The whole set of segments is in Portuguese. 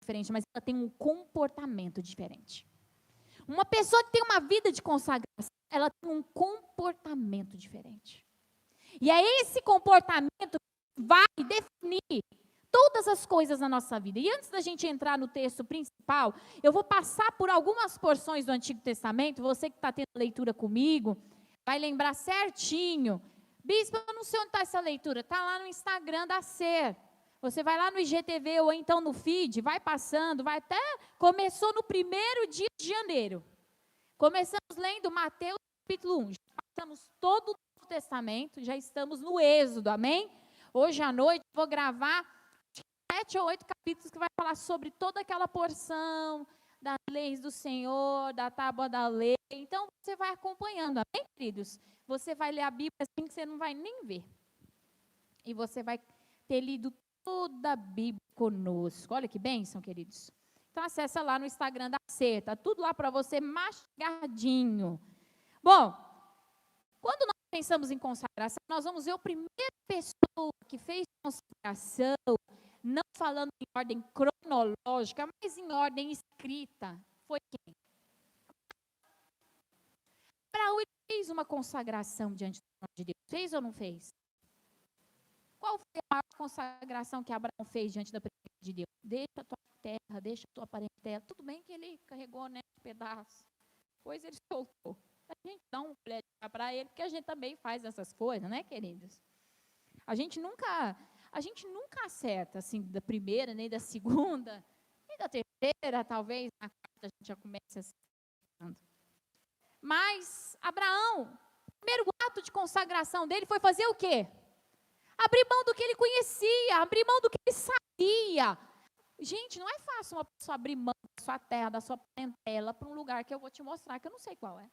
diferente, mas ela tem um comportamento diferente. Uma pessoa que tem uma vida de consagração, ela tem um comportamento diferente. E é esse comportamento que vai definir todas as coisas na nossa vida. E antes da gente entrar no texto principal, eu vou passar por algumas porções do Antigo Testamento. Você que está tendo leitura comigo, vai lembrar certinho. Bispo, eu não sei onde está essa leitura. Está lá no Instagram da SER. Você vai lá no IGTV ou então no feed, vai passando, vai até... Começou no 1º dia de janeiro. Começamos lendo Mateus capítulo 1. Já passamos todo o Novo Testamento, já estamos no Êxodo, amém? Hoje à noite vou gravar 7 ou 8 capítulos que vai falar sobre toda aquela porção das leis do Senhor, da tábua da lei. Então, você vai acompanhando, amém, queridos? Você vai ler a Bíblia assim que você não vai nem ver. E você vai ter lido toda a Bíblia conosco. Olha que bênção, queridos. Então, acessa lá no Instagram da SER, tá tudo lá para você mastigadinho. Bom, quando nós pensamos em consagração, nós vamos ver a primeira pessoa que fez consagração, não falando em ordem cronológica, mas em ordem escrita, foi quem? Abraão fez uma consagração diante do nome de Deus. Fez ou não fez? Qual foi a maior consagração que Abraão fez diante da presença de Deus? Deixa a tua terra, deixa a tua parentela. Tudo bem que ele carregou, né, um pedaço. Depois ele soltou. A gente dá um colher para ele, porque a gente também faz essas coisas, né, queridos? A gente nunca acerta, assim, da primeira, nem da segunda, nem da terceira, talvez na quarta a gente já comece acertando. Mas Abraão, o primeiro ato de consagração dele foi fazer o quê? Abrir mão do que ele conhecia, abrir mão do que ele sabia. Gente, não é fácil uma pessoa abrir mão da sua terra, da sua parentela, para um lugar que eu vou te mostrar, que eu não sei qual é.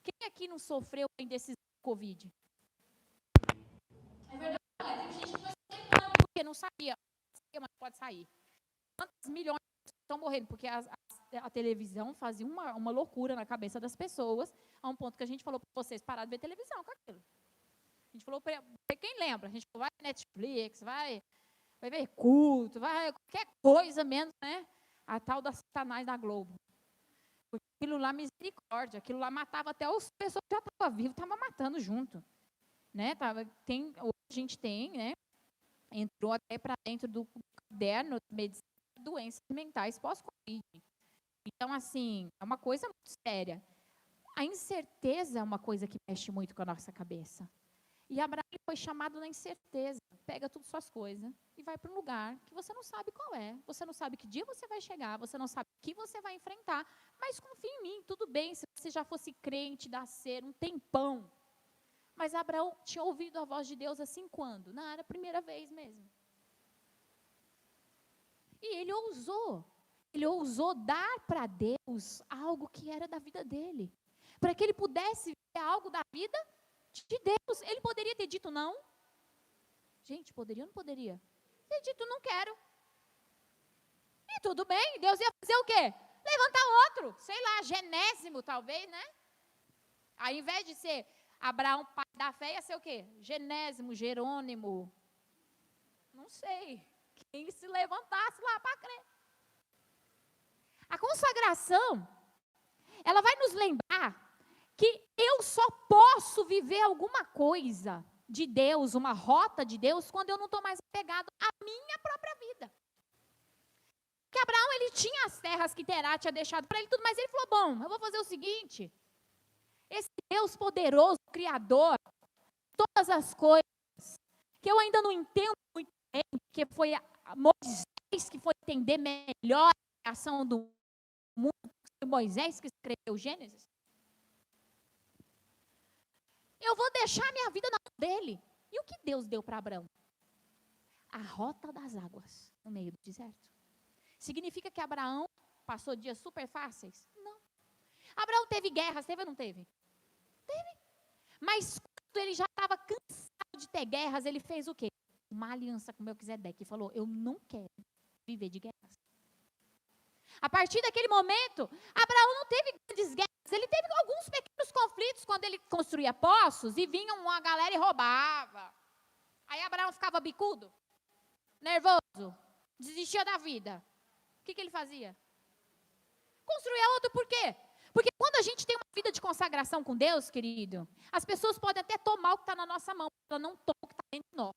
Quem aqui não sofreu a indecisão do Covid? É verdade, tem gente que não sofreu porque não sabia, mas pode sair. Quantos milhões estão morrendo? Porque a televisão fazia uma loucura na cabeça das pessoas, a um ponto que a gente falou para vocês parar de ver televisão com aquilo. A gente falou para quem lembra, a gente falou, vai Netflix, vai ver culto, vai qualquer coisa menos, né? A tal da Satanás da Globo. Porque aquilo lá, misericórdia, aquilo lá matava até as pessoas que já estavam vivas, estava matando junto. Né? Hoje a gente tem, né? Entrou até para dentro do caderno de medicina, doenças mentais pós-Covid. Então, assim, é uma coisa muito séria. A incerteza é uma coisa que mexe muito com a nossa cabeça. E Abraão foi chamado na incerteza. Pega todas as suas coisas e vai para um lugar que você não sabe qual é. Você não sabe que dia você vai chegar, você não sabe o que você vai enfrentar. Mas confia em mim, tudo bem, se você já fosse crente da SER um tempão. Mas Abraão tinha ouvido a voz de Deus assim quando? Não, era a primeira vez mesmo. E ele ousou dar para Deus algo que era da vida dele. Para que ele pudesse ver algo da vida de Deus. Ele poderia ter dito não? Gente, poderia ou não poderia? Ter dito não quero. E tudo bem, Deus ia fazer o quê? Levantar outro, sei lá, Genésimo talvez, né? Ao invés de ser Abraão, pai da fé, ia ser o quê? Genésimo, Jerônimo. Não sei. Quem se levantasse lá para crer. A consagração, ela vai nos lembrar que eu só posso viver alguma coisa de Deus, uma rota de Deus, quando eu não estou mais apegado à minha própria vida. Porque Abraão, ele tinha as terras que Terá tinha deixado para ele tudo, mas ele falou, bom, eu vou fazer o seguinte, esse Deus poderoso, Criador, todas as coisas, que eu ainda não entendo muito bem, porque foi Moisés que foi entender melhor a criação do mundo, foi Moisés que escreveu Gênesis. Eu vou deixar minha vida na mão dele. E o que Deus deu para Abraão? A rota das águas, no meio do deserto. Significa que Abraão passou dias super fáceis? Não. Abraão teve guerras, teve ou não teve? Teve. Mas quando ele já estava cansado de ter guerras, ele fez o quê? Uma aliança com Melquisedeque e falou, eu não quero viver de guerras. A partir daquele momento, Abraão não teve grandes guerras, ele teve alguns pequenos conflitos quando ele construía poços e vinha uma galera e roubava. Aí Abraão ficava bicudo, nervoso. Desistia da vida. O que ele fazia? Construía outro, por quê? Porque quando a gente tem uma vida de consagração com Deus, querido, as pessoas podem até tomar o que está na nossa mão, mas ela não toma o que está dentro de nós.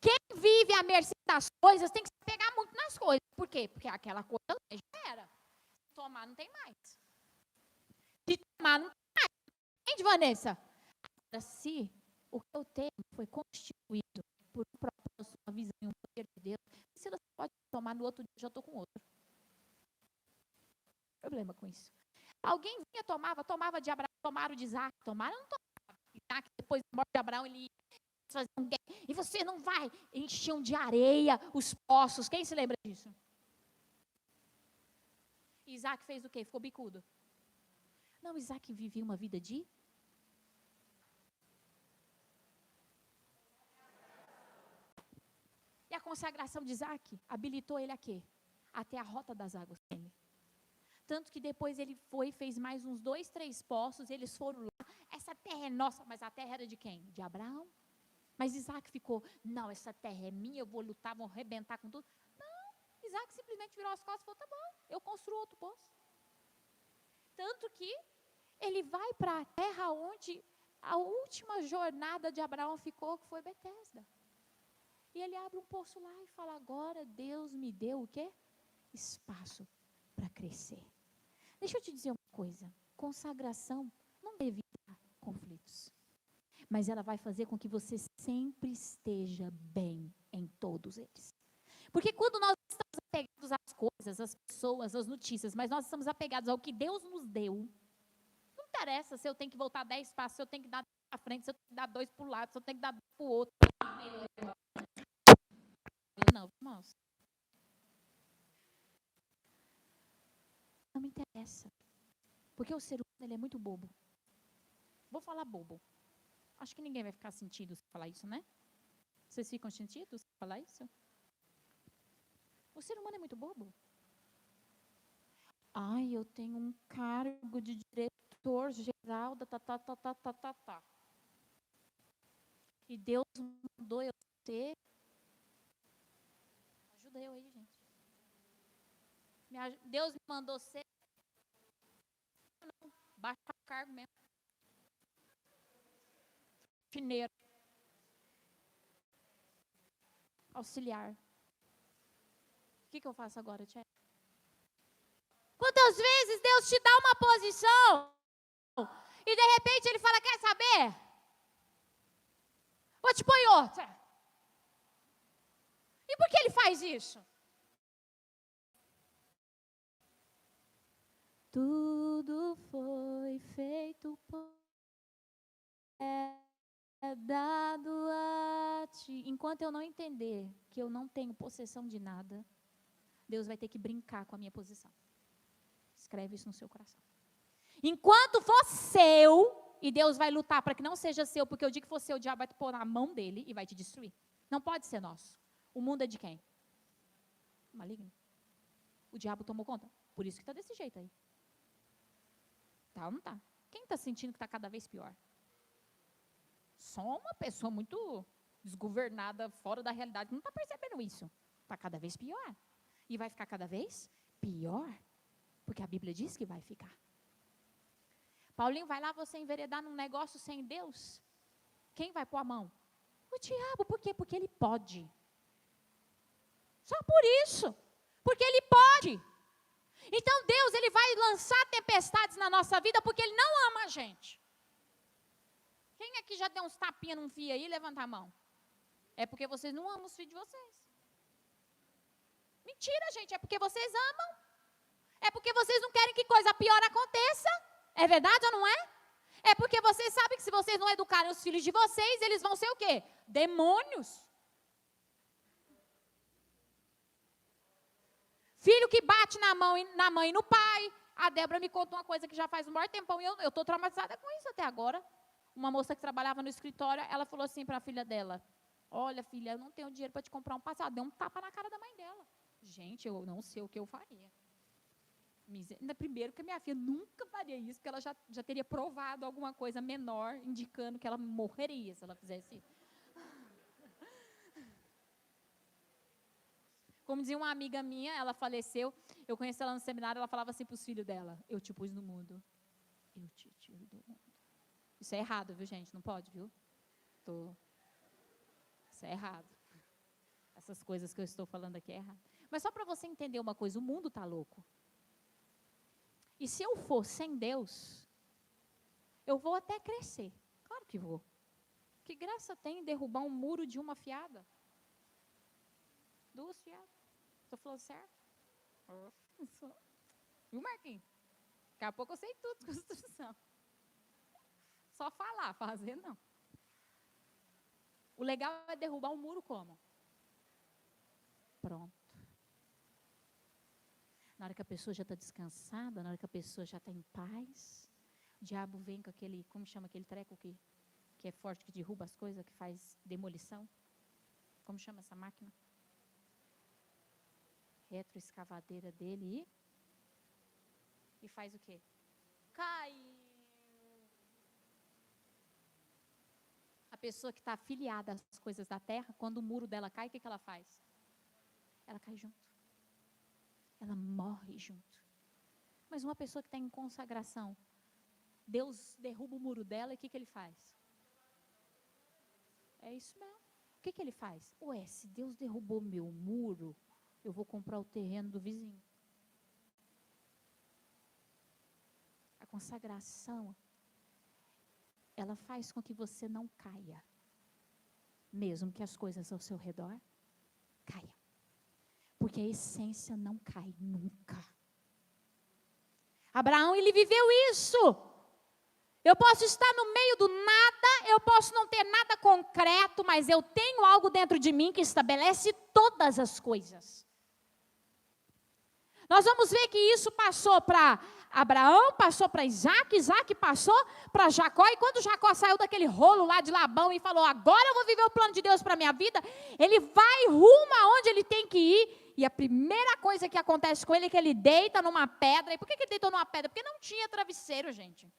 Quem vive à mercê das coisas tem que se pegar muito nas coisas. Por quê? Porque aquela coisa já era. Se tomar, não tem mais. Se tomar, não tem mais. Entende, Vanessa? Agora, se o que eu tenho foi constituído por um propósito, uma visão e um poder de Deus, se você pode tomar no outro dia, eu já estou com outro. Problema com isso. Alguém vinha, tomava de Abraão, tomaram de Isaac, tomaram ou não tomaram? Isaac, depois da morte de Abraão, ele fazia um guerra. E você não vai, enchiam de areia os poços. Quem se lembra disso? Isaac fez o quê? Ficou bicudo. Não, Isaac vivia uma vida de... E a consagração de Isaac habilitou ele a quê? Até a rota das águas dele. Tanto que depois ele foi e fez mais uns 2, 3 poços, eles foram lá. Essa terra é nossa, mas a terra era de quem? De Abraão. Mas Isaac ficou, não, essa terra é minha, eu vou lutar, vou arrebentar com tudo. Não, Isaac simplesmente virou as costas e falou, tá bom, eu construo outro poço. Tanto que ele vai para a terra onde a última jornada de Abraão ficou, que foi Betesda. E ele abre um poço lá e fala, agora Deus me deu o quê? Espaço para crescer. Deixa eu te dizer uma coisa, consagração não deve evitar conflitos, mas ela vai fazer com que você sempre esteja bem em todos eles. Porque quando nós estamos apegados às coisas, às pessoas, às notícias, mas nós estamos apegados ao que Deus nos deu, não interessa se eu tenho que voltar 10 passos, se eu tenho que dar 10 para frente, se eu tenho que dar 2 para o lado, se eu tenho que dar 2 para o outro. Não, irmãos. Não me interessa. Porque o ser humano, ele é muito bobo. Vou falar bobo. Acho que ninguém vai ficar sentido se falar isso, né? Vocês ficam sentidos se falar isso? O ser humano é muito bobo. Ai, eu tenho um cargo de diretor-geral da tá. E Deus mandou eu ser. Ajuda eu aí, gente. Deus me mandou ser. Não, baixa o cargo mesmo. Chineiro. Auxiliar. O que eu faço agora, Tia? Quantas vezes Deus te dá uma posição e de repente Ele fala, quer saber? Vou te pôr outra. E por que Ele faz isso? Tudo foi feito por dado a ti. Enquanto eu não entender que eu não tenho possessão de nada, Deus vai ter que brincar com a minha posição. Escreve isso no seu coração. Enquanto for seu, e Deus vai lutar para que não seja seu, porque o dia que for seu, o diabo vai te pôr na mão dele e vai te destruir. Não pode ser nosso. O mundo é de quem? Maligno. O diabo tomou conta. Por isso que está desse jeito aí. Tá ou não tá? Quem está sentindo que está cada vez pior? Só uma pessoa muito desgovernada, fora da realidade, não está percebendo isso. Está cada vez pior. E vai ficar cada vez pior. Porque a Bíblia diz que vai ficar. Paulinho, vai lá você enveredar num negócio sem Deus? Quem vai pôr a mão? O diabo. Por quê? Porque ele pode. Só por isso. Porque ele pode. Então Deus, ele vai lançar tempestades na nossa vida porque ele não ama a gente. Quem aqui já deu uns tapinhas num fio aí? Levanta a mão. É porque vocês não amam os filhos de vocês. Mentira, gente. É porque vocês amam. É porque vocês não querem que coisa pior aconteça. É verdade ou não é? É porque vocês sabem que se vocês não educarem os filhos de vocês, eles vão ser o quê? Demônios. Filho que bate na mãe e no pai. A Débora me contou uma coisa que já faz um maior tempão e eu estou traumatizada com isso até agora. Uma moça que trabalhava no escritório, ela falou assim para a filha dela, olha filha, eu não tenho dinheiro para te comprar um passe. Ela deu um tapa na cara da mãe dela. Gente, eu não sei o que eu faria. Ainda primeiro que a minha filha nunca faria isso, porque ela já teria provado alguma coisa menor, indicando que ela morreria se ela fizesse isso. Como dizia uma amiga minha, ela faleceu, eu conheci ela no seminário, ela falava assim para os filhos dela, eu te pus no mundo, eu te tiro do mundo. Isso é errado, viu, gente? Não pode, viu? Isso é errado. Essas coisas que eu estou falando aqui é errado. Mas só para você entender uma coisa, o mundo está louco. E se eu for sem Deus, eu vou até crescer. Claro que vou. Que graça tem em derrubar um muro de uma fiada? 2 fiadas. Estou falando certo? Viu, Marquinhos? Daqui a pouco eu sei tudo de construção. Só falar, fazer não. O legal é derrubar um muro como? Pronto. Na hora que a pessoa já está descansada, na hora que a pessoa já está em paz, o diabo vem com aquele, como chama aquele treco que é forte, que derruba as coisas, que faz demolição. Como chama essa máquina? Retroescavadeira dele e faz o quê? Cai. A pessoa que está afiliada às coisas da terra, quando o muro dela cai, o que ela faz? Ela cai junto. Ela morre junto. Mas uma pessoa que está em consagração, Deus derruba o muro dela e o que ele faz? É isso mesmo. O que ele faz? Ué, se Deus derrubou meu muro, eu vou comprar o terreno do vizinho. A consagração, ela faz com que você não caia. Mesmo que as coisas ao seu redor caiam. Porque a essência não cai nunca. Abraão, ele viveu isso. Eu posso estar no meio do nada, eu posso não ter nada concreto, mas eu tenho algo dentro de mim que estabelece todas as coisas. Nós vamos ver que isso passou para Abraão, passou para Isaac, Isaac passou para Jacó, e quando Jacó saiu daquele rolo lá de Labão e falou, agora eu vou viver o plano de Deus para a minha vida, ele vai rumo aonde ele tem que ir, e a primeira coisa que acontece com ele é que ele deita numa pedra. E por que ele deitou numa pedra? Porque não tinha travesseiro, gente.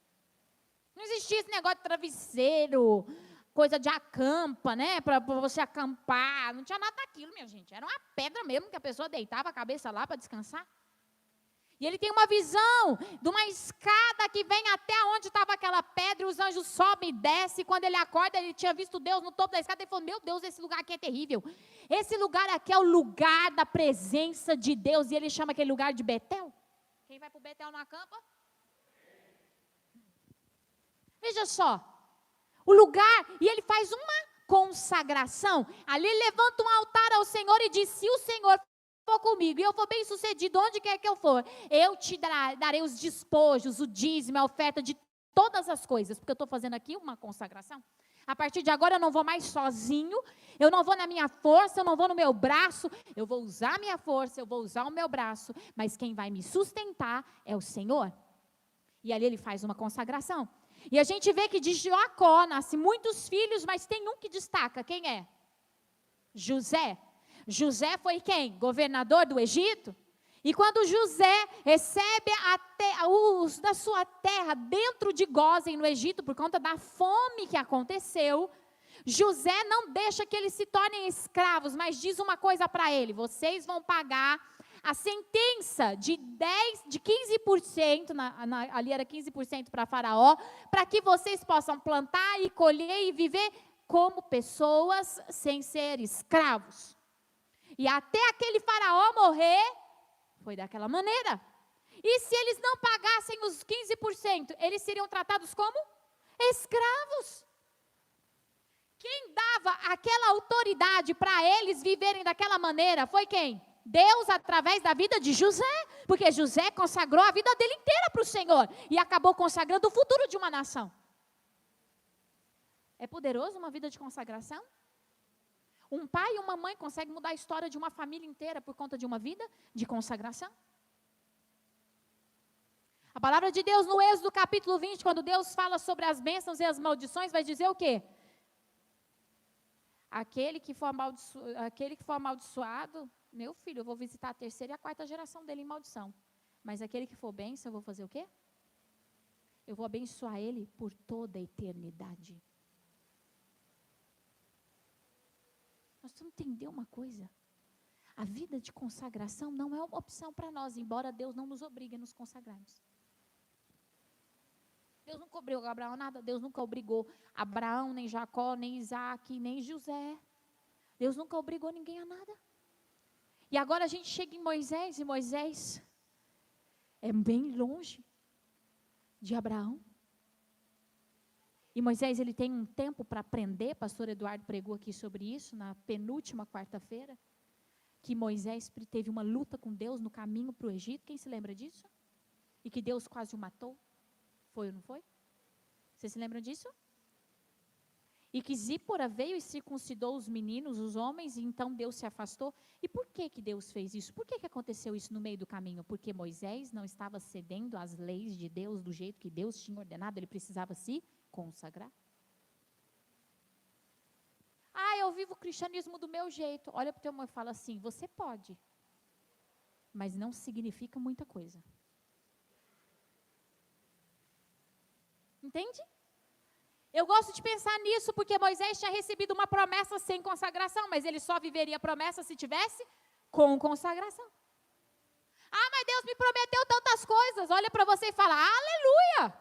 Não existia esse negócio de travesseiro, coisa de acampa, né? Para você acampar. Não tinha nada daquilo, minha gente. Era uma pedra mesmo que a pessoa deitava a cabeça lá para descansar. E ele tem uma visão de uma escada que vem até onde estava aquela pedra, e os anjos sobem e descem. E quando ele acorda, ele tinha visto Deus no topo da escada, ele falou, meu Deus, esse lugar aqui é terrível. Esse lugar aqui é o lugar da presença de Deus, e ele chama aquele lugar de Betel. Quem vai para o Betel no acampa? Veja só, o lugar, e ele faz uma consagração, ali ele levanta um altar ao Senhor e diz, se o Senhor for comigo, e eu for bem sucedido, onde quer que eu for, eu te darei os despojos, o dízimo, a oferta de todas as coisas, porque eu estou fazendo aqui uma consagração. A partir de agora eu não vou mais sozinho, eu não vou na minha força, eu não vou no meu braço, eu vou usar a minha força, eu vou usar o meu braço, mas quem vai me sustentar é o Senhor. E ali ele faz uma consagração. E a gente vê que de Jacó nascem muitos filhos, mas tem um que destaca, quem é? José. José foi quem? Governador do Egito. E quando José recebe os da sua terra dentro de Gósen, no Egito, por conta da fome que aconteceu, José não deixa que eles se tornem escravos, mas diz uma coisa para ele, vocês vão pagar a sentença de 15%, ali era 15% para Faraó, para que vocês possam plantar e colher e viver como pessoas sem ser escravos. E até aquele Faraó morrer, foi daquela maneira. E se eles não pagassem os 15%, eles seriam tratados como escravos. Quem dava aquela autoridade para eles viverem daquela maneira foi quem? Deus, através da vida de José, porque José consagrou a vida dele inteira para o Senhor, e acabou consagrando o futuro de uma nação. É poderoso uma vida de consagração? Um pai e uma mãe conseguem mudar a história de uma família inteira por conta de uma vida de consagração? A palavra de Deus no Êxodo capítulo 20, quando Deus fala sobre as bênçãos e as maldições, vai dizer o quê? Aquele que for amaldiçoado, meu filho, eu vou visitar a terceira e a quarta geração dele em maldição. Mas aquele que for bênção, eu vou fazer o quê? Eu vou abençoar ele por toda a eternidade. Nós precisamos entender uma coisa. A vida de consagração não é uma opção para nós, embora Deus não nos obrigue a nos consagrarmos. Deus nunca obrigou Abraão a nada. Deus nunca obrigou Abraão, nem Jacó, nem Isaac, nem José. Deus nunca obrigou ninguém a nada. E agora a gente chega em Moisés, e Moisés é bem longe de Abraão. E Moisés, ele tem um tempo para aprender. Pastor Eduardo pregou aqui sobre isso na penúltima quarta-feira, que Moisés teve uma luta com Deus no caminho para o Egito. Quem se lembra disso? E que Deus quase o matou. Foi ou não foi? Vocês se lembram disso? E que Zípora veio e circuncidou os meninos, os homens, e então Deus se afastou. E por que que Deus fez isso? Por que que aconteceu isso no meio do caminho? Porque Moisés não estava cedendo às leis de Deus do jeito que Deus tinha ordenado, ele precisava se consagrar. Ah, eu vivo o cristianismo do meu jeito. Olha para o teu irmão e fala assim, você pode, mas não significa muita coisa. Entende? Eu gosto de pensar nisso porque Moisés tinha recebido uma promessa sem consagração, mas ele só viveria a promessa se tivesse com consagração. Ah, mas Deus me prometeu tantas coisas. Olha para você e fala, aleluia!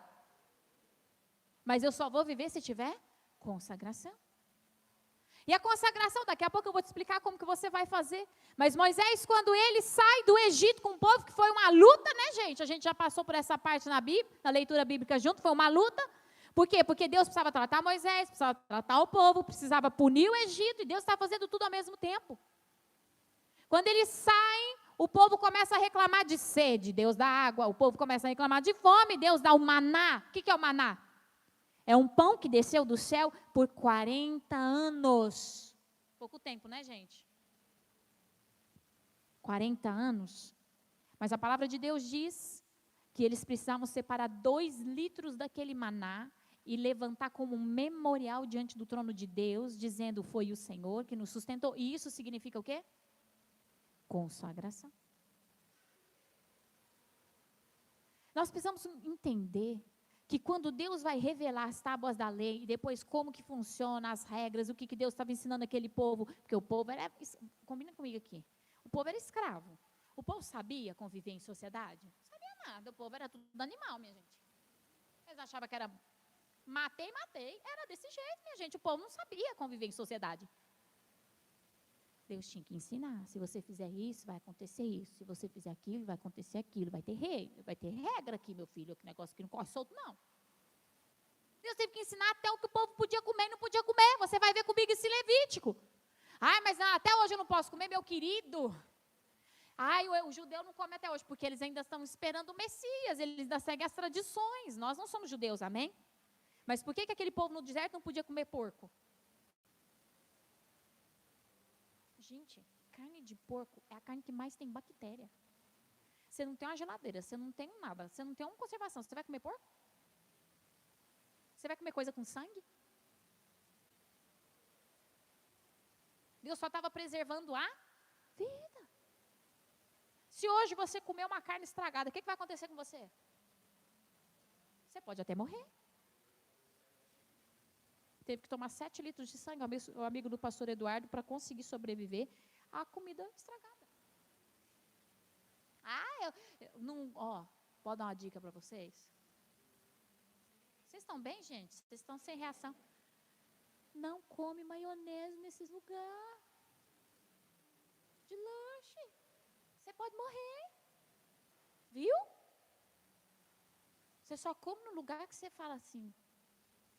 Mas eu só vou viver se tiver consagração. E a consagração, daqui a pouco eu vou te explicar como que você vai fazer. Mas Moisés, quando ele sai do Egito com o povo, que foi uma luta, né, gente? A gente já passou por essa parte na Bíblia, na leitura bíblica junto, foi uma luta. Por quê? Porque Deus precisava tratar Moisés, precisava tratar o povo, precisava punir o Egito, e Deus estava fazendo tudo ao mesmo tempo. Quando eles saem, o povo começa a reclamar de sede, Deus dá água. O povo começa a reclamar de fome, Deus dá o maná. O que é o maná? É um pão que desceu do céu por 40 anos. Pouco tempo, né, gente? 40 anos. Mas a palavra de Deus diz que eles precisavam separar 2 litros daquele maná e levantar como um memorial diante do trono de Deus, dizendo, foi o Senhor que nos sustentou. E isso significa o quê? Consagração. Nós precisamos entender que quando Deus vai revelar as tábuas da lei, e depois como que funciona, as regras, o que Deus estava ensinando aquele povo, porque o povo era, combina comigo aqui, o povo era escravo. O povo sabia conviver em sociedade? Não sabia nada, o povo era tudo animal, minha gente. Eles achavam que era matei, era desse jeito, minha gente, o povo não sabia conviver em sociedade. Deus tinha que ensinar, se você fizer isso, vai acontecer isso, se você fizer aquilo, vai acontecer aquilo, vai ter regra aqui, meu filho, que negócio que não corre solto, não. Deus teve que ensinar até o que o povo podia comer e não podia comer, você vai ver comigo esse Levítico. Ai, mas não, até hoje eu não posso comer, meu querido. Ai, o judeu não come até hoje, porque eles ainda estão esperando o Messias, eles ainda seguem as tradições, nós não somos judeus, amém? Mas por que aquele povo no deserto não podia comer porco? Gente, carne de porco é a carne que mais tem bactéria. Você não tem uma geladeira, você não tem nada, você não tem uma conservação. Você vai comer porco? Você vai comer coisa com sangue? Deus só estava preservando a vida. Se hoje você comer uma carne estragada, o que vai acontecer com você? Você pode até morrer. Teve que tomar 7 litros de sangue, o amigo do pastor Eduardo, para conseguir sobreviver à comida estragada. Ah, eu não, pode dar uma dica para vocês? Vocês estão bem, gente? Vocês estão sem reação? Não come maionese nesses lugares de lanche. Você pode morrer. Viu? Você só come no lugar que você fala assim,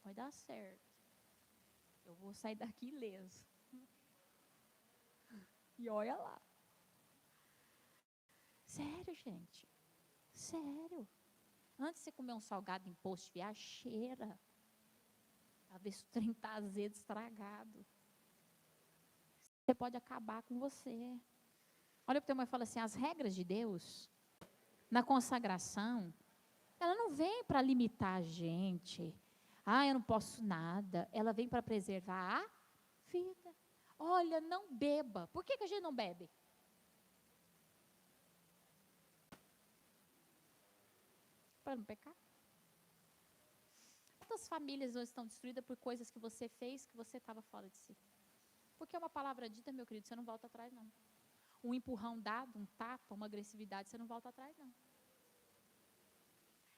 vai dar certo. Eu vou sair daqui ileso. E olha lá. Sério, gente. Sério. Antes de você comer um salgado em posto de viagem, cheira. Para ver se o trem está azedo, estragado. Você pode acabar com você. Olha para o teu irmão e fala assim, as regras de Deus, na consagração, ela não vem para limitar a gente. Ah, eu não posso nada. Ela vem para preservar a vida. Olha, não beba. Por que a gente não bebe? Para não pecar. Quantas famílias hoje estão destruídas por coisas que você fez, que você estava fora de si? Porque é uma palavra dita, meu querido, você não volta atrás, não. um empurrão dado, um tapa, uma agressividade, você não volta atrás, não.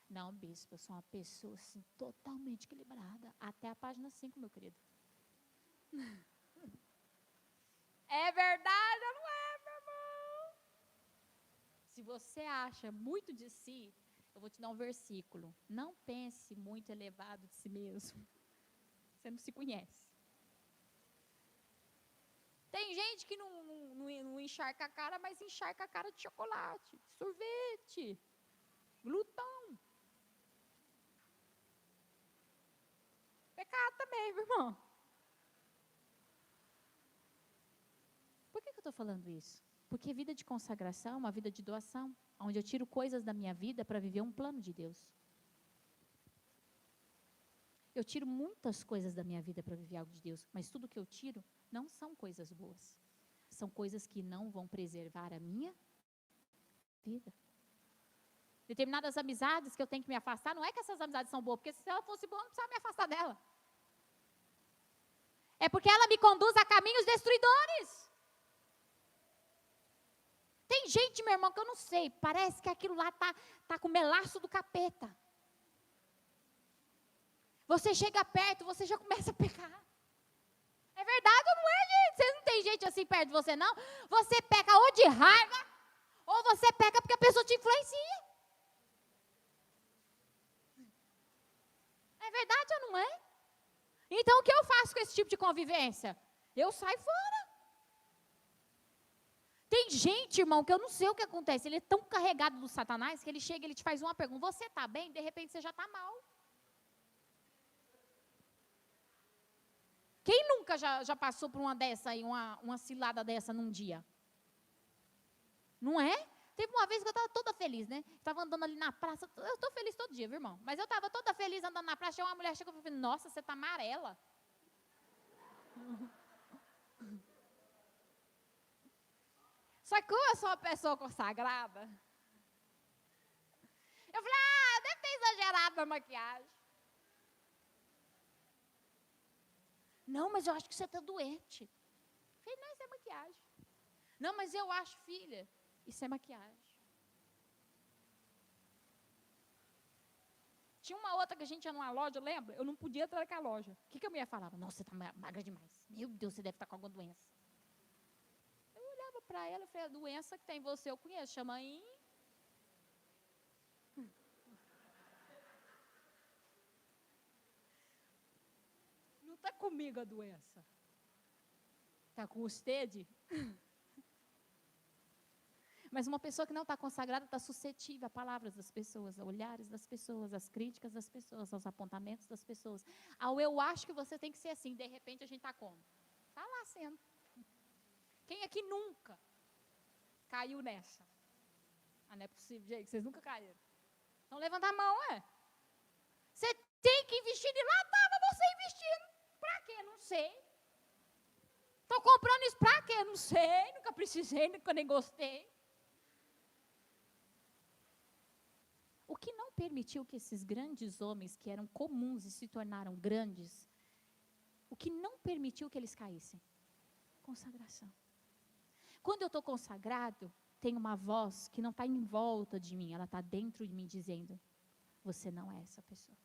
Não, bispo, eu sou uma pessoa assim, totalmente equilibrada. Até a página 5, meu querido. É verdade ou não é, meu irmão? Se você acha muito de si, eu vou te dar um versículo. Não pense muito elevado de si mesmo. Você não se conhece. Tem gente que não encharca a cara, mas encharca a cara de chocolate, sorvete, glutão. Pecado também, meu irmão. Por que eu estou falando isso? Porque vida de consagração é uma vida de doação, onde eu tiro coisas da minha vida para viver um plano de Deus. Eu tiro muitas coisas da minha vida para viver algo de Deus, mas tudo que eu tiro não são coisas boas. São coisas que não vão preservar a minha vida. Determinadas amizades que eu tenho que me afastar, não é que essas amizades são boas, porque se ela fosse boa, eu não precisava me afastar dela. É porque ela me conduz a caminhos destruidores. Tem gente, meu irmão, que eu não sei, parece que aquilo lá tá com o melaço do capeta. Você chega perto, você já começa a pecar. É verdade ou não é, gente? Você não tem gente assim perto de você, não? Você peca ou de raiva, ou você peca porque a pessoa te influencia. É verdade ou não é? Então, o que eu faço com esse tipo de convivência? Eu saio fora. Tem gente, irmão, que eu não sei o que acontece. Ele é tão carregado do Satanás que ele chega e ele te faz uma pergunta. Você está bem? De repente, você já está mal. Quem nunca já passou por uma dessa aí, uma cilada dessa num dia? Não é? Teve uma vez que eu estava toda feliz, né? Estava andando ali na praça. Eu estou feliz todo dia, viu, irmão? Mas eu estava toda feliz andando na praça. Uma mulher chegou e falou: nossa, você está amarela. Só que como eu sou uma pessoa consagrada, eu falei: deve ter exagerado na maquiagem. Não, mas eu acho que você está doente. Eu falei: não, isso é maquiagem. Não, mas eu acho, filha, isso é maquiagem. Tinha uma outra que a gente ia numa loja, lembra? Eu não podia entrar naquela loja. O que eu ia falar? Nossa, você está magra demais. Meu Deus, você deve estar com alguma doença. Eu olhava para ela e falei: a doença que tem em você eu conheço, chama Não está comigo a doença. Está com você? Mas uma pessoa que não está consagrada está suscetível a palavras das pessoas, a olhares das pessoas, às críticas das pessoas, aos apontamentos das pessoas. Ao eu acho que você tem que ser assim, de repente a gente está como? Está lá sendo. Quem aqui nunca caiu nessa? Não é possível, gente, vocês nunca caíram. Então levanta a mão, Você tem que investir e lá estava você investindo. Para quê? Não sei. Estou comprando isso para quê? Não sei, nunca precisei, nunca nem gostei. O que não permitiu que esses grandes homens, que eram comuns e se tornaram grandes, o que não permitiu que eles caíssem? Consagração. Quando eu estou consagrado, tem uma voz que não está em volta de mim, ela está dentro de mim dizendo: você não é essa pessoa.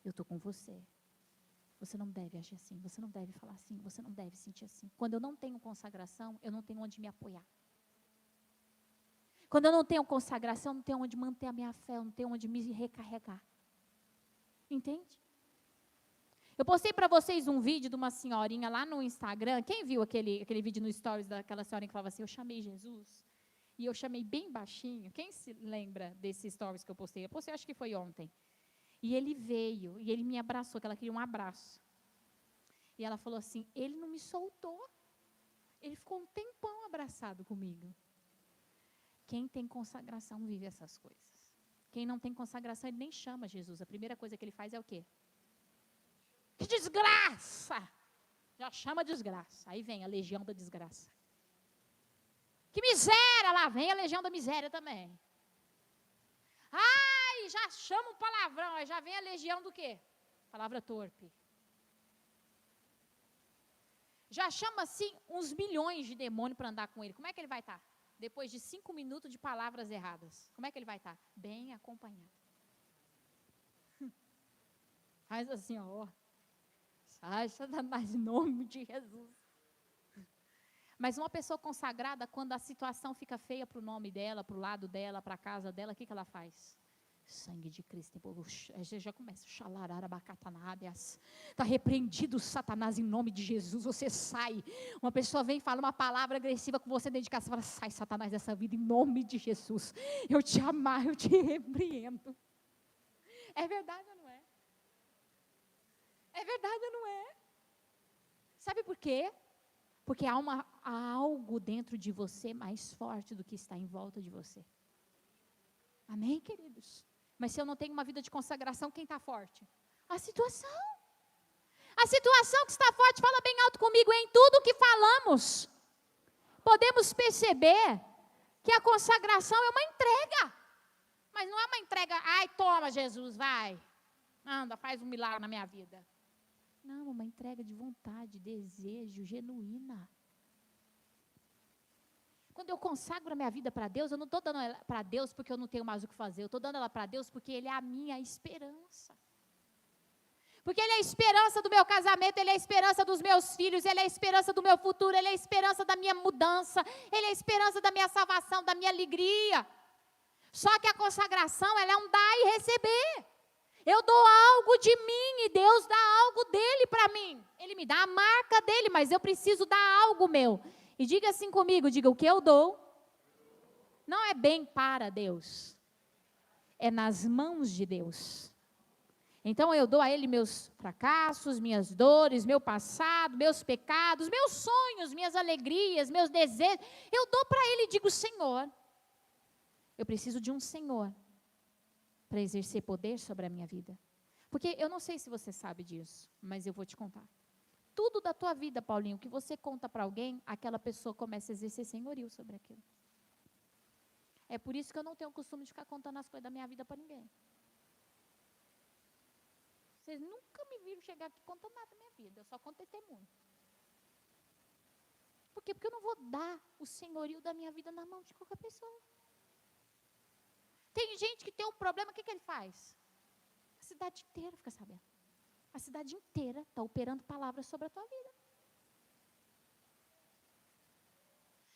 Eu estou com você. Você não deve agir assim, você não deve falar assim, você não deve sentir assim. Quando eu não tenho consagração, eu não tenho onde me apoiar. Quando eu não tenho consagração, eu não tenho onde manter a minha fé, eu não tenho onde me recarregar. Entende? Eu postei para vocês um vídeo de uma senhorinha lá no Instagram. Quem viu aquele vídeo no Stories daquela senhorinha que falava assim: eu chamei Jesus, e eu chamei bem baixinho. Quem se lembra desses Stories que eu postei? Eu postei, acho que foi ontem. E ele veio, e ele me abraçou, que ela queria um abraço. E ela falou assim: ele não me soltou. Ele ficou um tempão abraçado comigo. Quem tem consagração vive essas coisas. Quem não tem consagração, ele nem chama Jesus. A primeira coisa que ele faz é o quê? Que desgraça! Já chama desgraça. Aí vem a legião da desgraça. Que miséria! Lá vem a legião da miséria também. Ai, já chama um palavrão. Aí já vem a legião do quê? Palavra torpe. já chama assim uns milhões de demônios para andar com ele. Como é que ele vai estar? Depois de 5 minutos de palavras erradas. Como é que ele vai estar? Bem acompanhado. Faz assim, ó. Sai, Satanás, em nome de Jesus. Mas uma pessoa consagrada, quando a situação fica feia para o nome dela, para o lado dela, para a casa dela, o que ela faz? Sangue de Cristo. Você já começa. Está repreendido, Satanás, em nome de Jesus. Você sai. Uma pessoa vem e fala uma palavra agressiva com você dentro de casa. Você fala, sai, Satanás, dessa vida, em nome de Jesus. Eu te amarro, eu te repreendo. É verdade ou não é? É verdade ou não é? Sabe por quê? Porque há algo dentro de você mais forte do que está em volta de você. Amém, queridos? Mas se eu não tenho uma vida de consagração, quem está forte? A situação. A situação que está forte, fala bem alto comigo, em tudo que falamos. Podemos perceber que a consagração é uma entrega. Mas não é uma entrega, ai, toma Jesus, vai. Anda, faz um milagre na minha vida. Não, é uma entrega de vontade, desejo, genuína. Quando eu consagro a minha vida para Deus, eu não estou dando ela para Deus porque eu não tenho mais o que fazer. Eu estou dando ela para Deus porque Ele é a minha esperança. Porque Ele é a esperança do meu casamento, Ele é a esperança dos meus filhos, Ele é a esperança do meu futuro, Ele é a esperança da minha mudança, Ele é a esperança da minha salvação, da minha alegria. Só que a consagração, ela é um dar e receber. Eu dou algo de mim e Deus dá algo dele para mim. Ele me dá a marca dele, mas eu preciso dar algo meu. E diga assim comigo, diga, o que eu dou não é bem para Deus, é nas mãos de Deus. Então eu dou a Ele meus fracassos, minhas dores, meu passado, meus pecados, meus sonhos, minhas alegrias, meus desejos. Eu dou para Ele e digo, Senhor, eu preciso de um Senhor para exercer poder sobre a minha vida. Porque eu não sei se você sabe disso, mas eu vou te contar. Tudo da tua vida, Paulinho, que você conta para alguém, aquela pessoa começa a exercer senhorio sobre aquilo. É por isso que eu não tenho o costume de ficar contando as coisas da minha vida para ninguém. Vocês nunca me viram chegar aqui contando nada da minha vida, eu só conto testemunho. Por quê? Porque eu não vou dar o senhorio da minha vida na mão de qualquer pessoa. Tem gente que tem um problema, o que ele faz? A cidade inteira fica sabendo. A cidade inteira está operando palavras sobre a tua vida.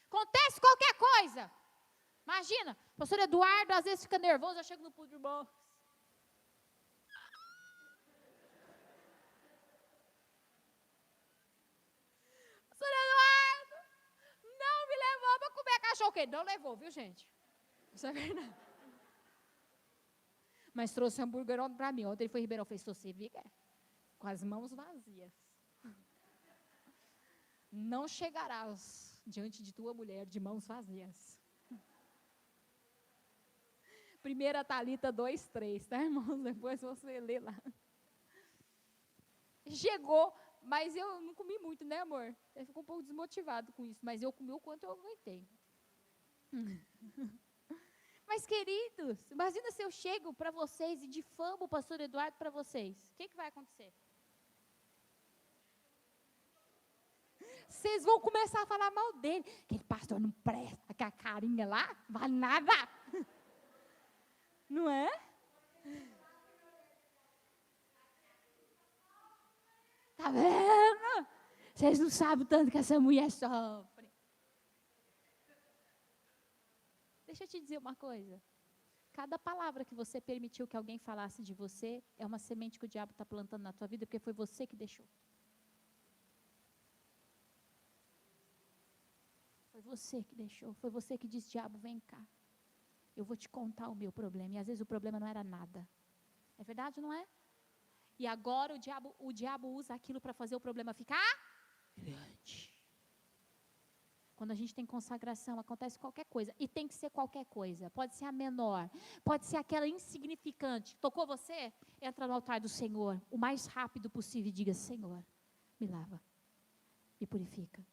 Acontece qualquer coisa. Imagina, o pastor Eduardo às vezes fica nervoso, eu chego no púlpito, irmão. Pastor Eduardo, não me levou para comer cachorro quente. Não levou, viu, gente? Isso é verdade. Mas trouxe hambúrguer para mim. Ontem ele foi em Ribeirão, fez você viga com as mãos vazias. Não chegarás diante de tua mulher de mãos vazias. 1 Thalita 2:3, tá, irmãos? Depois você lê lá. Chegou, mas eu não comi muito, né, amor? Ele ficou um pouco desmotivado com isso, mas eu comi o quanto eu aguentei. Mas, queridos, imagina se eu chego para vocês e difamo o pastor Eduardo para vocês. O que vai acontecer? Vocês vão começar a falar mal dele. Aquele pastor não presta, aquela carinha lá, vale nada. Não é? Tá vendo? Vocês não sabem o tanto que essa mulher sofre. Deixa eu te dizer uma coisa. Cada palavra que você permitiu que alguém falasse de você é uma semente que o diabo está plantando na tua vida, porque foi você que deixou. Foi você que deixou. Foi você que disse, diabo, vem cá. Eu vou te contar o meu problema. E às vezes o problema não era nada. É verdade ou não é? E agora o diabo usa aquilo para fazer o problema ficar grande. Quando a gente tem consagração, acontece qualquer coisa. E tem que ser qualquer coisa. Pode ser a menor. Pode ser aquela insignificante. Tocou você? Entra no altar do Senhor. O mais rápido possível e diga, Senhor, me lava. Me purifica.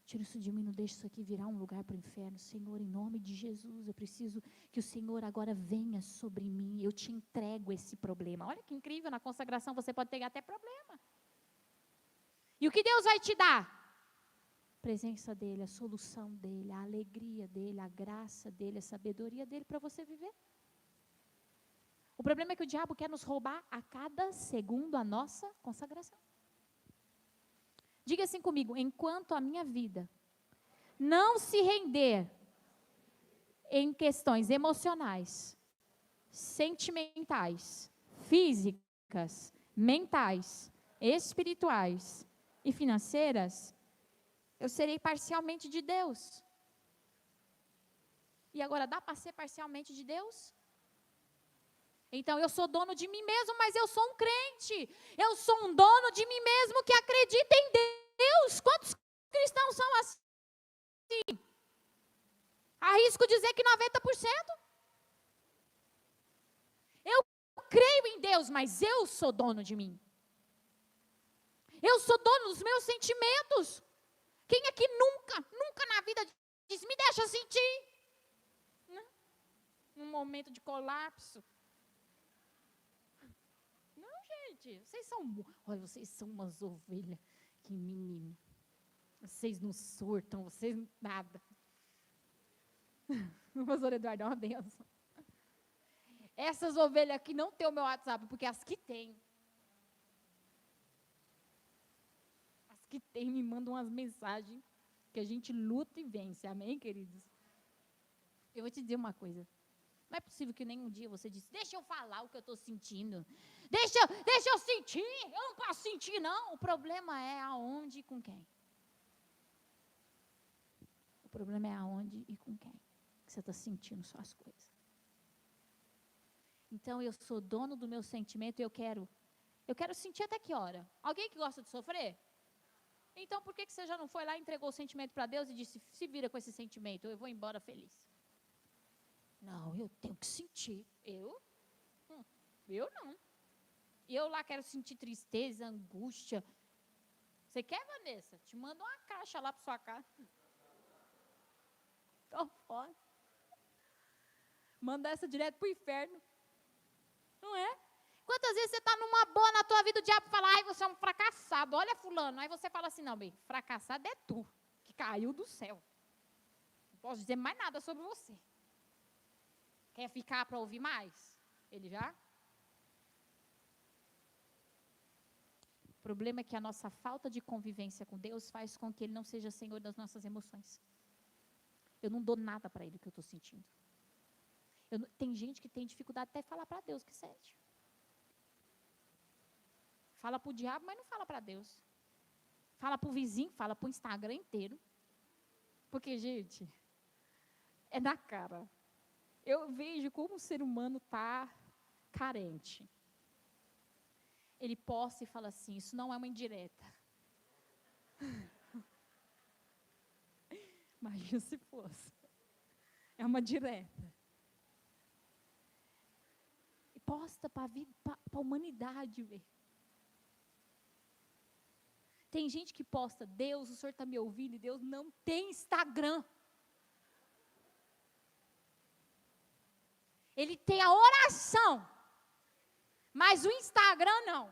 Tira isso de mim, não deixe isso aqui virar um lugar para o inferno. Senhor, em nome de Jesus, eu preciso que o Senhor agora venha sobre mim. Eu te entrego esse problema. Olha que incrível, na consagração você pode ter até problema. E o que Deus vai te dar? presença dele, a solução dele, a alegria dele, a graça dele, a sabedoria dele para você viver. O problema é que o diabo quer nos roubar a cada segundo a nossa consagração. Diga assim comigo: enquanto a minha vida não se render em questões emocionais, sentimentais, físicas, mentais, espirituais e financeiras, eu serei parcialmente de Deus. E agora, dá para ser parcialmente de Deus? Então, eu sou dono de mim mesmo, mas eu sou um crente. Eu sou um dono de mim mesmo que acredita em Deus. Quantos cristãos são assim? Arrisco dizer que 90%. Eu creio em Deus, mas eu sou dono de mim. Eu sou dono dos meus sentimentos. Quem aqui nunca na vida diz, me deixa sentir? Não. Num momento de colapso. Não, gente, vocês são umas ovelhas. Que menino. Vocês não surtam, vocês nada. O pastor Eduardo é uma benção. Essas ovelhas aqui não tem o meu WhatsApp, porque as que tem. As que tem me mandam umas mensagens que a gente luta e vence. Amém, queridos? Eu vou te dizer uma coisa. Não é possível que nenhum dia você disse, deixa eu falar o que eu estou sentindo. Deixa eu sentir. Eu não posso sentir, não. O problema é aonde e com quem. O problema é aonde e com quem que você está sentindo suas coisas. Então, eu sou dono do meu sentimento e eu quero sentir até que hora? Alguém que gosta de sofrer? Então, por que você já não foi lá e entregou o sentimento para Deus e disse, se vira com esse sentimento, eu vou embora feliz? Não, eu tenho que sentir. Eu não. E eu lá quero sentir tristeza, angústia. Você quer, Vanessa? Te mando uma caixa lá para sua casa. Tô fora. Manda essa direto pro inferno. Não é? Quantas vezes você está numa boa na tua vida, o diabo fala, ai, você é um fracassado, olha fulano. Aí você fala assim, não, bem, fracassado é tu, que caiu do céu. Não posso dizer mais nada sobre você. Quer ficar para ouvir mais? Ele já? O problema é que a nossa falta de convivência com Deus faz com que Ele não seja Senhor das nossas emoções. Eu não dou nada para Ele que eu estou sentindo. Tem gente que tem dificuldade até de falar para Deus que sente. Fala para o diabo, mas não fala para Deus. Fala para o vizinho, fala para o Instagram inteiro. Porque, gente, é na cara. Eu vejo como o ser humano está carente. Ele posta e fala assim, isso não é uma indireta. Imagina se fosse. É uma direta. E posta para a humanidade ver. Tem gente que posta, Deus, o Senhor está me ouvindo, e Deus não tem Instagram. Ele tem a oração, mas o Instagram não.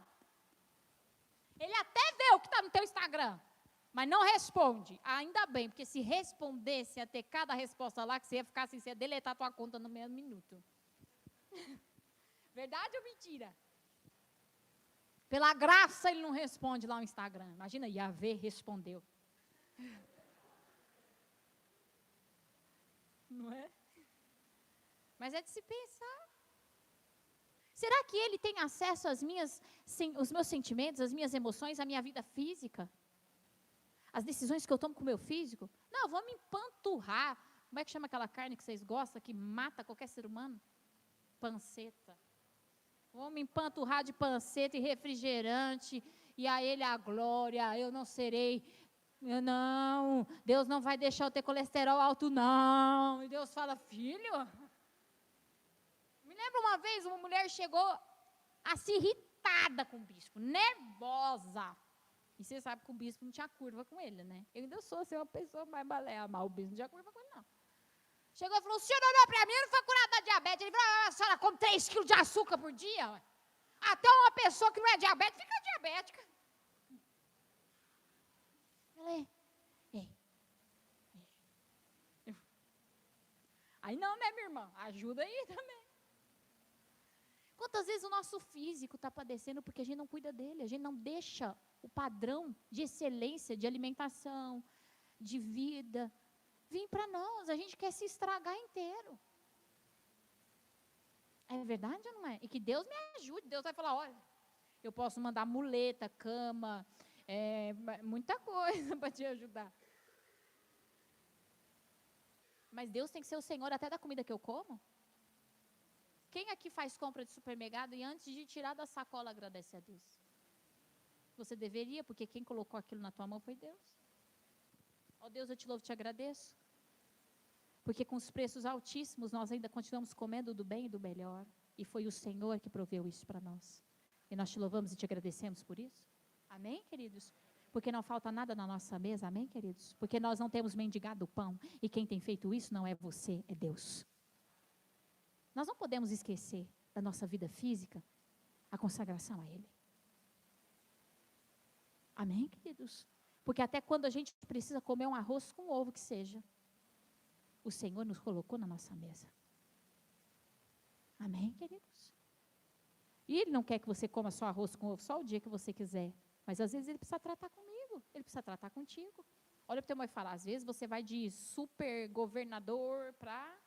Ele até vê o que está no teu Instagram, mas não responde. Ainda bem, porque se respondesse, ia ter cada resposta lá, que você ia ficar assim, você ia deletar a tua conta no mesmo minuto. Verdade ou mentira? Pela graça ele não responde lá no Instagram. Imagina, Yahvé respondeu. Não é? Mas é de se pensar. Será que ele tem acesso aos meus sentimentos, às minhas emoções, à minha vida física? As decisões que eu tomo com o meu físico? Não, vou me empanturrar. Como é que chama aquela carne que vocês gostam, que mata qualquer ser humano? Panceta. Vou me empanturrar de panceta e refrigerante, e a ele a glória, eu não serei, não, Deus não vai deixar eu ter colesterol alto, não. E Deus fala, filho, me lembro uma vez, uma mulher chegou assim irritada com o bispo, nervosa. E você sabe que o bispo não tinha curva com ele, né? Eu ainda sou assim, uma pessoa mais balé, mas o bispo não tinha curva com ele, não. Chegou e falou, o senhor olhou para mim, eu não foi curado da diabetes. Ele falou, a senhora come 3 quilos de açúcar por dia? Até uma pessoa que não é diabética fica diabética. Falei, não, né, minha irmã? Ajuda aí também. Quantas vezes o nosso físico está padecendo porque a gente não cuida dele, a gente não deixa o padrão de excelência, de alimentação, de vida, vir para nós, a gente quer se estragar inteiro. É verdade ou não é? E que Deus me ajude, Deus vai falar, olha, eu posso mandar muleta, cama, muita coisa para te ajudar. Mas Deus tem que ser o Senhor até da comida que eu como? Quem aqui faz compra de supermercado e antes de tirar da sacola agradece a Deus? Você deveria, porque quem colocou aquilo na tua mão foi Deus. Ó Deus, eu te louvo e te agradeço. Porque com os preços altíssimos, nós ainda continuamos comendo do bem e do melhor. E foi o Senhor que proveu isso para nós. E nós te louvamos e te agradecemos por isso. Amém, queridos? Porque não falta nada na nossa mesa, amém, queridos? Porque nós não temos mendigado o pão. E quem tem feito isso não é você, é Deus. Nós não podemos esquecer da nossa vida física a consagração a Ele. Amém, queridos? Porque até quando a gente precisa comer um arroz com ovo que seja, o Senhor nos colocou na nossa mesa. Amém, queridos? E Ele não quer que você coma só arroz com ovo só o dia que você quiser. Mas às vezes Ele precisa tratar comigo, Ele precisa tratar contigo. Olha para o teu irmão e fala, às vezes você vai de super governador para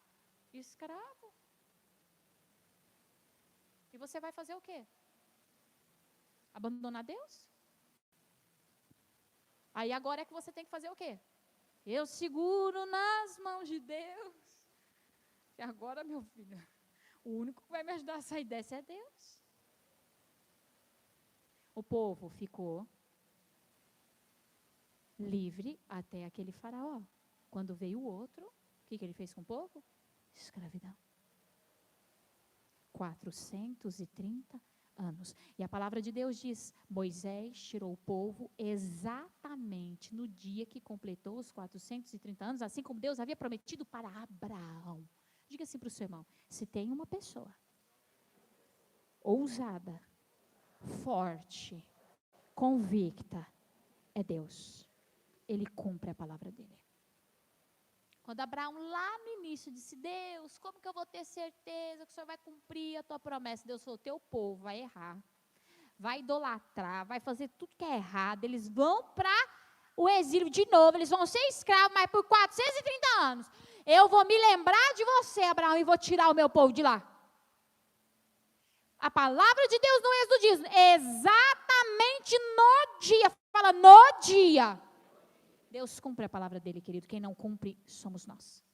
escravo. E você vai fazer o quê? Abandonar Deus? Aí agora é que você tem que fazer o quê? Eu seguro nas mãos de Deus. E agora, meu filho, o único que vai me ajudar a sair dessa é Deus. O povo ficou livre até aquele faraó. Quando veio o outro, o que ele fez com o povo? Escravidão. 430 anos. E a palavra de Deus diz, Moisés tirou o povo exatamente no dia que completou os 430 anos, assim como Deus havia prometido para Abraão. Diga assim para o seu irmão, se tem uma pessoa ousada, forte, convicta, é Deus. Ele cumpre a palavra dele. Quando Abraão lá no início disse, Deus, como que eu vou ter certeza que o Senhor vai cumprir a tua promessa? Deus falou, teu povo vai errar, vai idolatrar, vai fazer tudo que é errado, eles vão para o exílio de novo, eles vão ser escravos, mas por 430 anos. Eu vou me lembrar de você, Abraão, e vou tirar o meu povo de lá. A palavra de Deus no Êxodo diz, exatamente no dia, fala no dia. Deus cumpre a palavra dele, querido. Quem não cumpre, somos nós.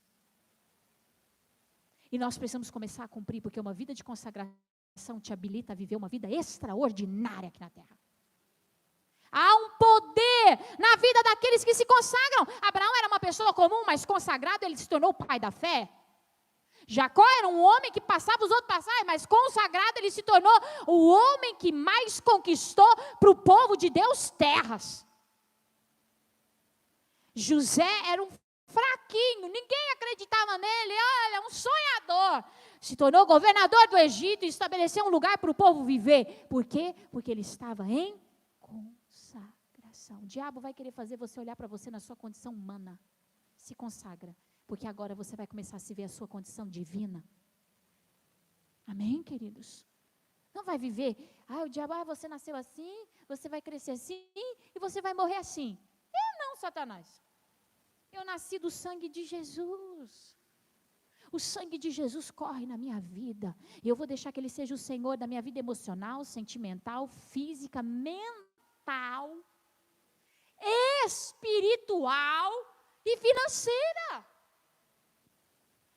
E nós precisamos começar a cumprir, porque uma vida de consagração te habilita a viver uma vida extraordinária aqui na terra. Há um poder na vida daqueles que se consagram. Abraão era uma pessoa comum, mas consagrado, ele se tornou o pai da fé. Jacó era um homem que passava os outros passarem, mas consagrado, ele se tornou o homem que mais conquistou para o povo de Deus terras. José era um fraquinho, ninguém acreditava nele, olha, um sonhador. Se tornou governador do Egito e estabeleceu um lugar para o povo viver. Por quê? Porque ele estava em consagração. O diabo vai querer fazer você olhar para você na sua condição humana. Se consagra, porque agora você vai começar a se ver a sua condição divina. Amém, queridos? Não vai viver, o diabo, você nasceu assim, você vai crescer assim e você vai morrer assim. Não, Satanás. Eu nasci do sangue de Jesus. O sangue de Jesus corre na minha vida. E eu vou deixar que Ele seja o Senhor da minha vida emocional, sentimental, física, mental, espiritual e financeira.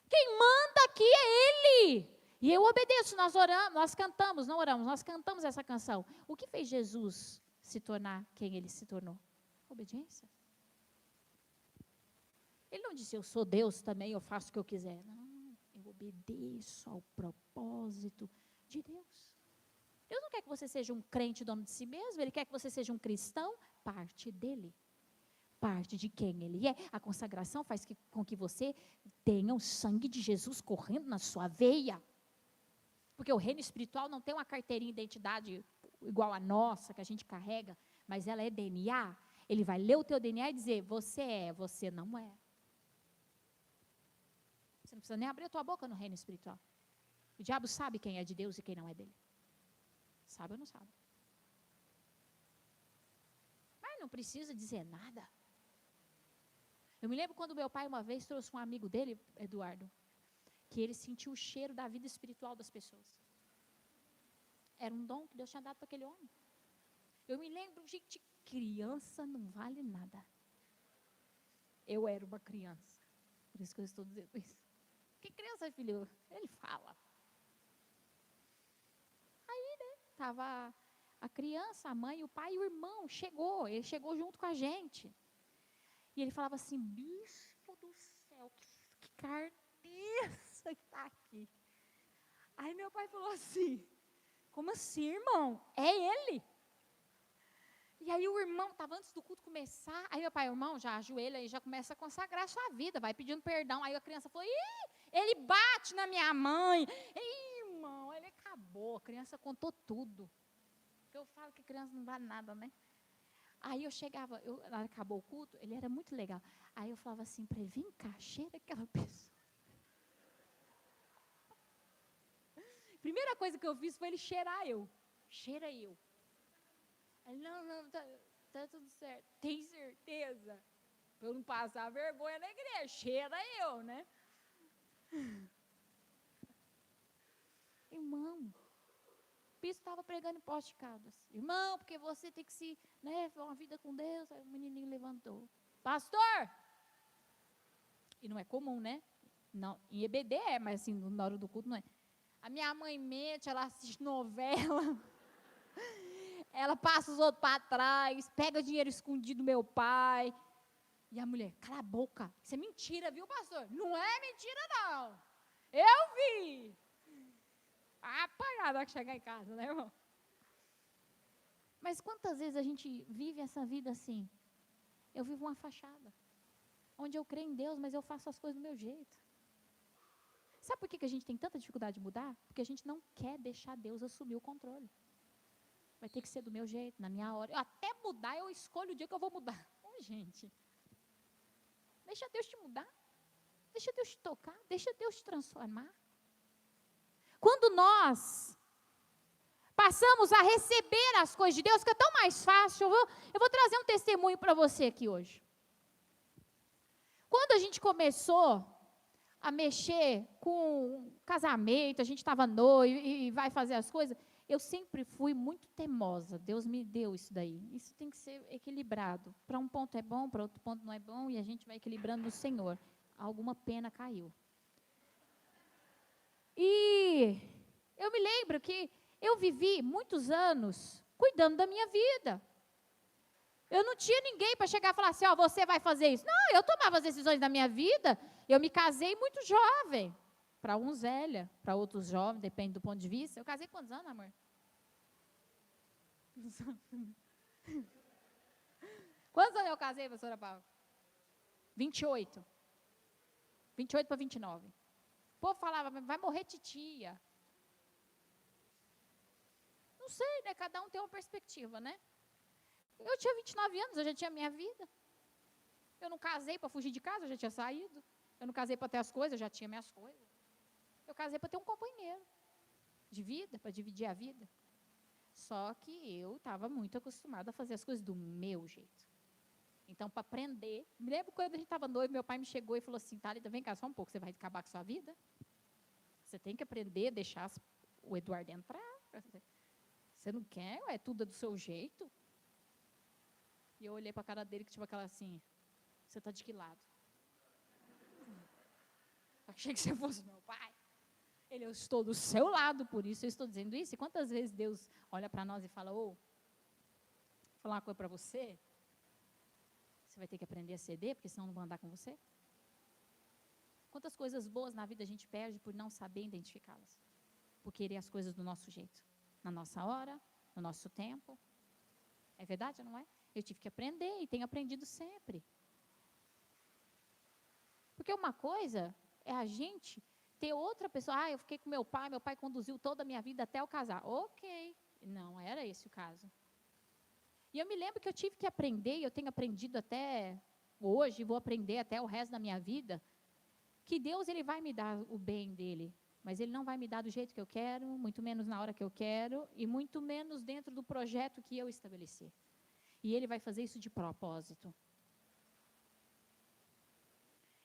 Quem manda aqui é Ele. E eu obedeço, nós oramos, nós cantamos, não oramos, nós cantamos essa canção. O que fez Jesus se tornar quem Ele se tornou? Obediência. Ele não disse, eu sou Deus também, eu faço o que eu quiser. Não, eu obedeço ao propósito de Deus. Deus não quer que você seja um crente dono de si mesmo, Ele quer que você seja um cristão, parte dEle. Parte de quem Ele é. A consagração faz com que você tenha o sangue de Jesus correndo na sua veia. Porque o reino espiritual não tem uma carteirinha de identidade igual a nossa, que a gente carrega, mas ela é DNA. Ele vai ler o teu DNA e dizer, você é, você não é. Você não precisa nem abrir a tua boca no reino espiritual. O diabo sabe quem é de Deus e quem não é dele. Sabe ou não sabe? Mas não precisa dizer nada. Eu me lembro quando meu pai uma vez trouxe um amigo dele, Eduardo, que ele sentiu o cheiro da vida espiritual das pessoas. Era um dom que Deus tinha dado para aquele homem. Eu me lembro, gente, criança não vale nada. Eu era uma criança. Por isso que eu estou dizendo isso. Que criança, filho? Ele fala. Aí, né, estava a criança, a mãe, o pai e o irmão. Ele chegou junto com a gente. E ele falava assim, bispo do céu, que carniça que está aqui. Aí meu pai falou assim, como assim, irmão? É ele? E aí o irmão, estava antes do culto começar, aí meu pai, irmão, já ajoelha e já começa a consagrar a sua vida, vai pedindo perdão. Aí a criança falou, ele bate na minha mãe. Irmão, ele acabou, a criança contou tudo. Eu falo que criança não vale nada, né? Aí eu chegava, acabou o culto, ele era muito legal. Aí eu falava assim para ele, vem cá, cheira aquela pessoa. Primeira coisa que eu fiz foi ele cheirar eu. Cheira eu. Ele, não, tá tudo certo. Tem certeza? Para eu não passar vergonha na igreja, cheira eu, né? Irmão, o bispo estava pregando em Poste-Caldas. Irmão, porque você tem que se, né, uma vida com Deus. Aí o menininho levantou. Pastor! E não é comum, né? Não, em EBD é, mas assim, na hora do culto não é. A minha mãe mente, ela assiste novela. Ela passa os outros para trás, pega dinheiro escondido do meu pai. E a mulher, cala a boca. Isso é mentira, viu, pastor? Não é mentira, não. Eu vi. Apanhar na hora que chegar em casa, né, irmão? Mas quantas vezes a gente vive essa vida assim? Eu vivo uma fachada. Onde eu creio em Deus, mas eu faço as coisas do meu jeito. Sabe por que a gente tem tanta dificuldade de mudar? Porque a gente não quer deixar Deus assumir o controle. Vai ter que ser do meu jeito, na minha hora. Até mudar, eu escolho o dia que eu vou mudar. Gente, deixa Deus te mudar. Deixa Deus te tocar. Deixa Deus te transformar. Quando nós passamos a receber as coisas de Deus, que é tão mais fácil, eu vou trazer um testemunho para você aqui hoje. Quando a gente começou a mexer com casamento, a gente estava noivo e vai fazer as coisas, eu sempre fui muito teimosa. Deus me deu isso daí. Isso tem que ser equilibrado. Para um ponto é bom, para outro ponto não é bom, e a gente vai equilibrando no Senhor. Alguma pena caiu. E eu me lembro que eu vivi muitos anos cuidando da minha vida. Eu não tinha ninguém para chegar e falar assim, ó, você vai fazer isso. Não, eu tomava as decisões da minha vida. Eu me casei muito jovem. Para uns velha, para outros jovens, depende do ponto de vista. Eu casei quantos anos, amor? Quantos anos eu casei, pastora Paula? 28. 28 para 29. O povo falava, vai morrer titia. Não sei, né? Cada um tem uma perspectiva, né? Eu tinha 29 anos, eu já tinha minha vida. Eu não casei para fugir de casa, eu já tinha saído. Eu não casei para ter as coisas, eu já tinha minhas coisas. Eu casei para ter um companheiro de vida, para dividir a vida. Só que eu estava muito acostumada a fazer as coisas do meu jeito. Então, para aprender, me lembro quando a gente estava noivo, meu pai me chegou e falou assim, Thalita, vem cá só um pouco, você vai acabar com a sua vida? Você tem que aprender a deixar o Eduardo entrar. Você não quer? É tudo do seu jeito. E eu olhei para a cara dele que tinha aquela assim, você está de que lado? Achei que você fosse meu pai. Ele, eu estou do seu lado, por isso eu estou dizendo isso. E quantas vezes Deus olha para nós e fala, vou falar uma coisa para você, você vai ter que aprender a ceder, porque senão não vou andar com você. Quantas coisas boas na vida a gente perde por não saber identificá-las, por querer as coisas do nosso jeito, na nossa hora, no nosso tempo. É verdade ou não é? Eu tive que aprender e tenho aprendido sempre. Porque uma coisa é a gente ter outra pessoa, eu fiquei com meu pai conduziu toda a minha vida até eu casar. Ok, não era esse o caso. E eu me lembro que eu tive que aprender, e eu tenho aprendido até hoje, vou aprender até o resto da minha vida, que Deus ele vai me dar o bem dele, mas ele não vai me dar do jeito que eu quero, muito menos na hora que eu quero, e muito menos dentro do projeto que eu estabelecer. E ele vai fazer isso de propósito.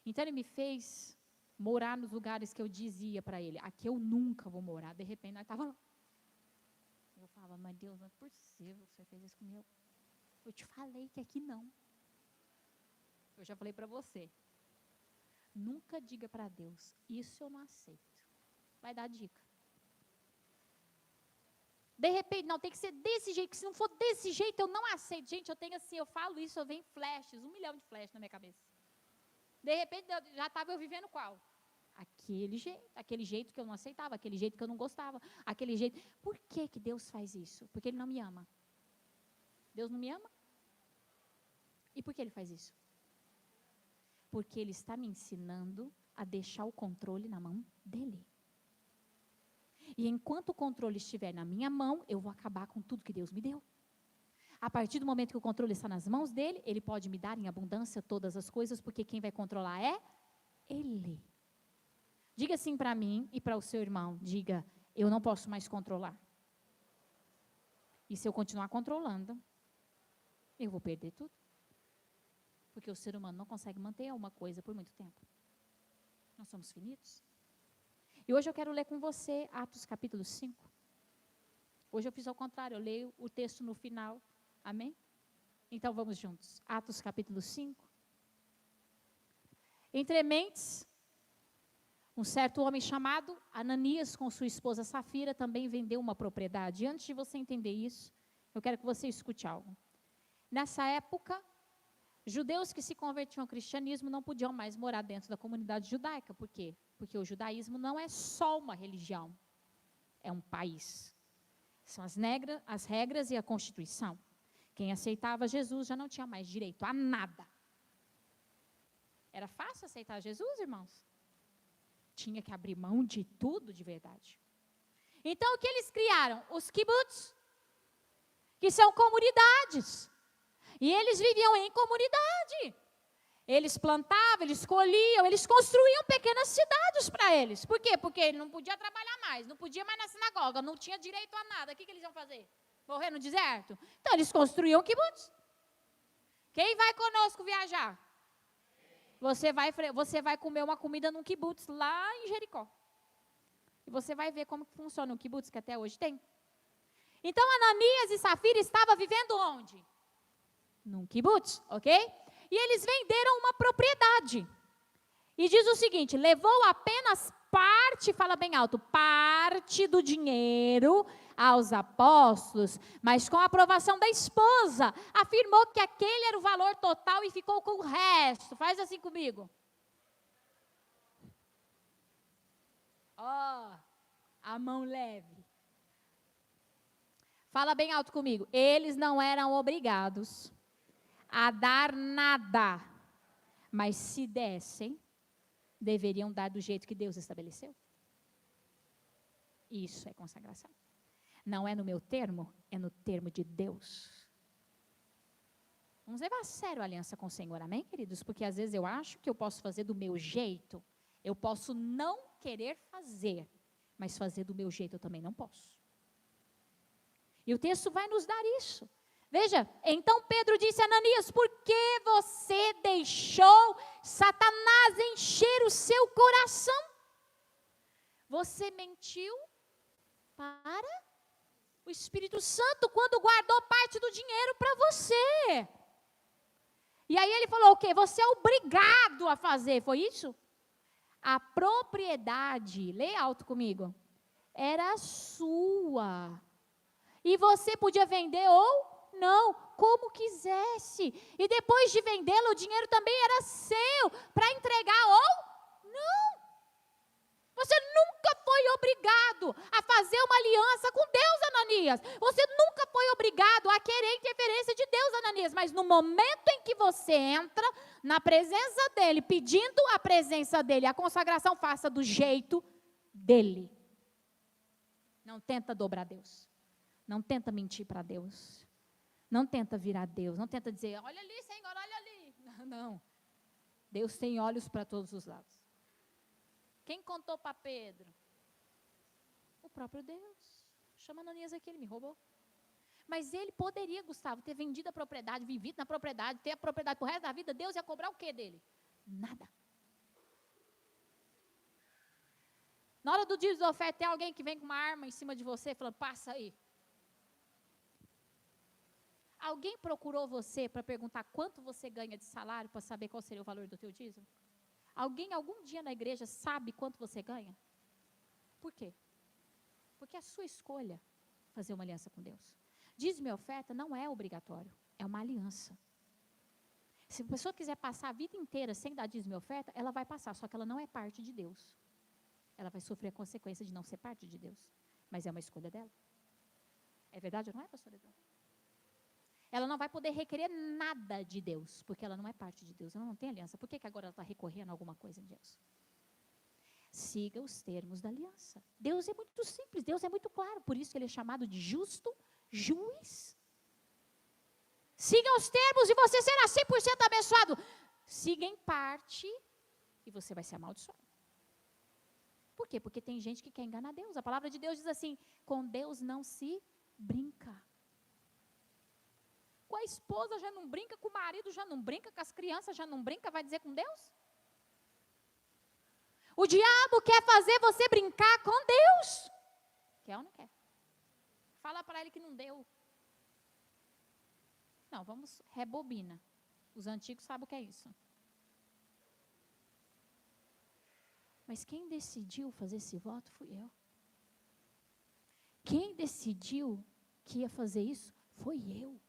Então ele me fez morar nos lugares que eu dizia para ele, aqui eu nunca vou morar. De repente nós estávamos lá. Eu falava, mas Deus, não é possível que você fez isso comigo. Eu te falei que aqui não. Eu já falei para você. Nunca diga para Deus, isso eu não aceito. Vai dar dica. De repente, não, tem que ser desse jeito, que se não for desse jeito, eu não aceito. Gente, eu tenho assim, eu falo isso, eu venho flashes, 1 milhão de flashes na minha cabeça. De repente, já estava eu vivendo qual? Aquele jeito que eu não aceitava, aquele jeito que eu não gostava, aquele jeito. Por que que Deus faz isso? Porque Ele não me ama. Deus não me ama? E por que Ele faz isso? Porque Ele está me ensinando a deixar o controle na mão dEle. E enquanto o controle estiver na minha mão, eu vou acabar com tudo que Deus me deu. A partir do momento que o controle está nas mãos dEle, Ele pode me dar em abundância todas as coisas, porque quem vai controlar é Ele. Diga assim para mim e para o seu irmão, diga, eu não posso mais controlar. E se eu continuar controlando, eu vou perder tudo. Porque o ser humano não consegue manter uma coisa por muito tempo. Nós somos finitos. E hoje eu quero ler com você Atos capítulo 5. Hoje eu fiz ao contrário, eu leio o texto no final. Amém? Então vamos juntos. Atos capítulo 5. Entre mentes, um certo homem chamado Ananias, com sua esposa Safira, também vendeu uma propriedade. E antes de você entender isso, eu quero que você escute algo. Nessa época, judeus que se convertiam ao cristianismo não podiam mais morar dentro da comunidade judaica. Por quê? Porque o judaísmo não é só uma religião, é um país. São as regras e a Constituição. Quem aceitava Jesus já não tinha mais direito a nada. Era fácil aceitar Jesus, irmãos? Tinha que abrir mão de tudo de verdade. Então, o que eles criaram? Os kibbutz, que são comunidades. E eles viviam em comunidade. Eles plantavam, eles colhiam, eles construíam pequenas cidades para eles. Por quê? Porque ele não podia trabalhar mais, não podia mais na sinagoga, não tinha direito a nada. O que eles iam fazer? Morrer no deserto? Então, eles construíam kibbutz. Quem vai conosco viajar? Você vai comer uma comida num kibbutz lá em Jericó. E você vai ver como funciona o kibbutz, que até hoje tem. Então, Ananias e Safira estavam vivendo onde? Num kibbutz, ok? E eles venderam uma propriedade. E diz o seguinte, levou apenas parte, fala bem alto, parte do dinheiro aos apóstolos, mas com a aprovação da esposa, afirmou que aquele era o valor total e ficou com o resto. Faz assim comigo. Ó, a mão leve. Fala bem alto comigo. Eles não eram obrigados a dar nada, mas se dessem, deveriam dar do jeito que Deus estabeleceu. Isso é consagração. Não é no meu termo, é no termo de Deus. Vamos levar a sério a aliança com o Senhor, amém, queridos? Porque às vezes eu acho que eu posso fazer do meu jeito, eu posso não querer fazer, mas fazer do meu jeito eu também não posso. E o texto vai nos dar isso. Veja, então Pedro disse a Ananias, por que você deixou Satanás encher o seu coração? Você mentiu para o Espírito Santo quando guardou parte do dinheiro para você. E aí ele falou o quê? Você é obrigado a fazer, foi isso? A propriedade, leia alto comigo, era sua. E você podia vender ou não, como quisesse. E depois de vendê-lo, o dinheiro também era seu, para entregar ou não. Você nunca foi obrigado a fazer uma aliança com Deus, Ananias. Você nunca foi obrigado a querer interferência de Deus, Ananias. Mas no momento em que você entra na presença dEle, pedindo a presença dEle, a consagração, faça do jeito dEle. Não tenta dobrar Deus. Não tenta mentir para Deus. Não tenta virar Deus. Não tenta dizer, olha ali, Senhor, olha ali. Não. Deus tem olhos para todos os lados. Quem contou para Pedro? O próprio Deus. Chama Ananias aqui, ele me roubou. Mas ele poderia, Gustavo, ter vendido a propriedade, vivido na propriedade, ter a propriedade pro resto da vida. Deus ia cobrar o quê dele? Nada. Na hora do dízimo da oferta, tem alguém que vem com uma arma em cima de você, falando, passa aí. Alguém procurou você para perguntar quanto você ganha de salário, para saber qual seria o valor do teu dízimo? Alguém, algum dia na igreja, sabe quanto você ganha? Por quê? Porque é a sua escolha fazer uma aliança com Deus. Dízimo e oferta não é obrigatório, é uma aliança. Se a pessoa quiser passar a vida inteira sem dar dízimo e oferta, ela vai passar, só que ela não é parte de Deus. Ela vai sofrer a consequência de não ser parte de Deus. Mas é uma escolha dela. É verdade ou não é, pastora Edson? Ela não vai poder requerer nada de Deus, porque ela não é parte de Deus, ela não tem aliança. Por que agora ela está recorrendo a alguma coisa em Deus? Siga os termos da aliança. Deus é muito simples, Deus é muito claro, por isso que ele é chamado de justo juiz. Siga os termos e você será 100% abençoado. Siga em parte e você vai ser amaldiçoado. Por quê? Porque tem gente que quer enganar Deus. A palavra de Deus diz assim, com Deus não se brinca. Com a esposa já não brinca, com o marido já não brinca, com as crianças já não brinca, vai dizer com Deus? O diabo quer fazer você brincar com Deus. Quer ou não quer? Fala para ele que não deu. Não, vamos, rebobina. Os antigos sabem o que é isso. Mas quem decidiu fazer esse voto fui eu. Quem decidiu que ia fazer isso foi eu.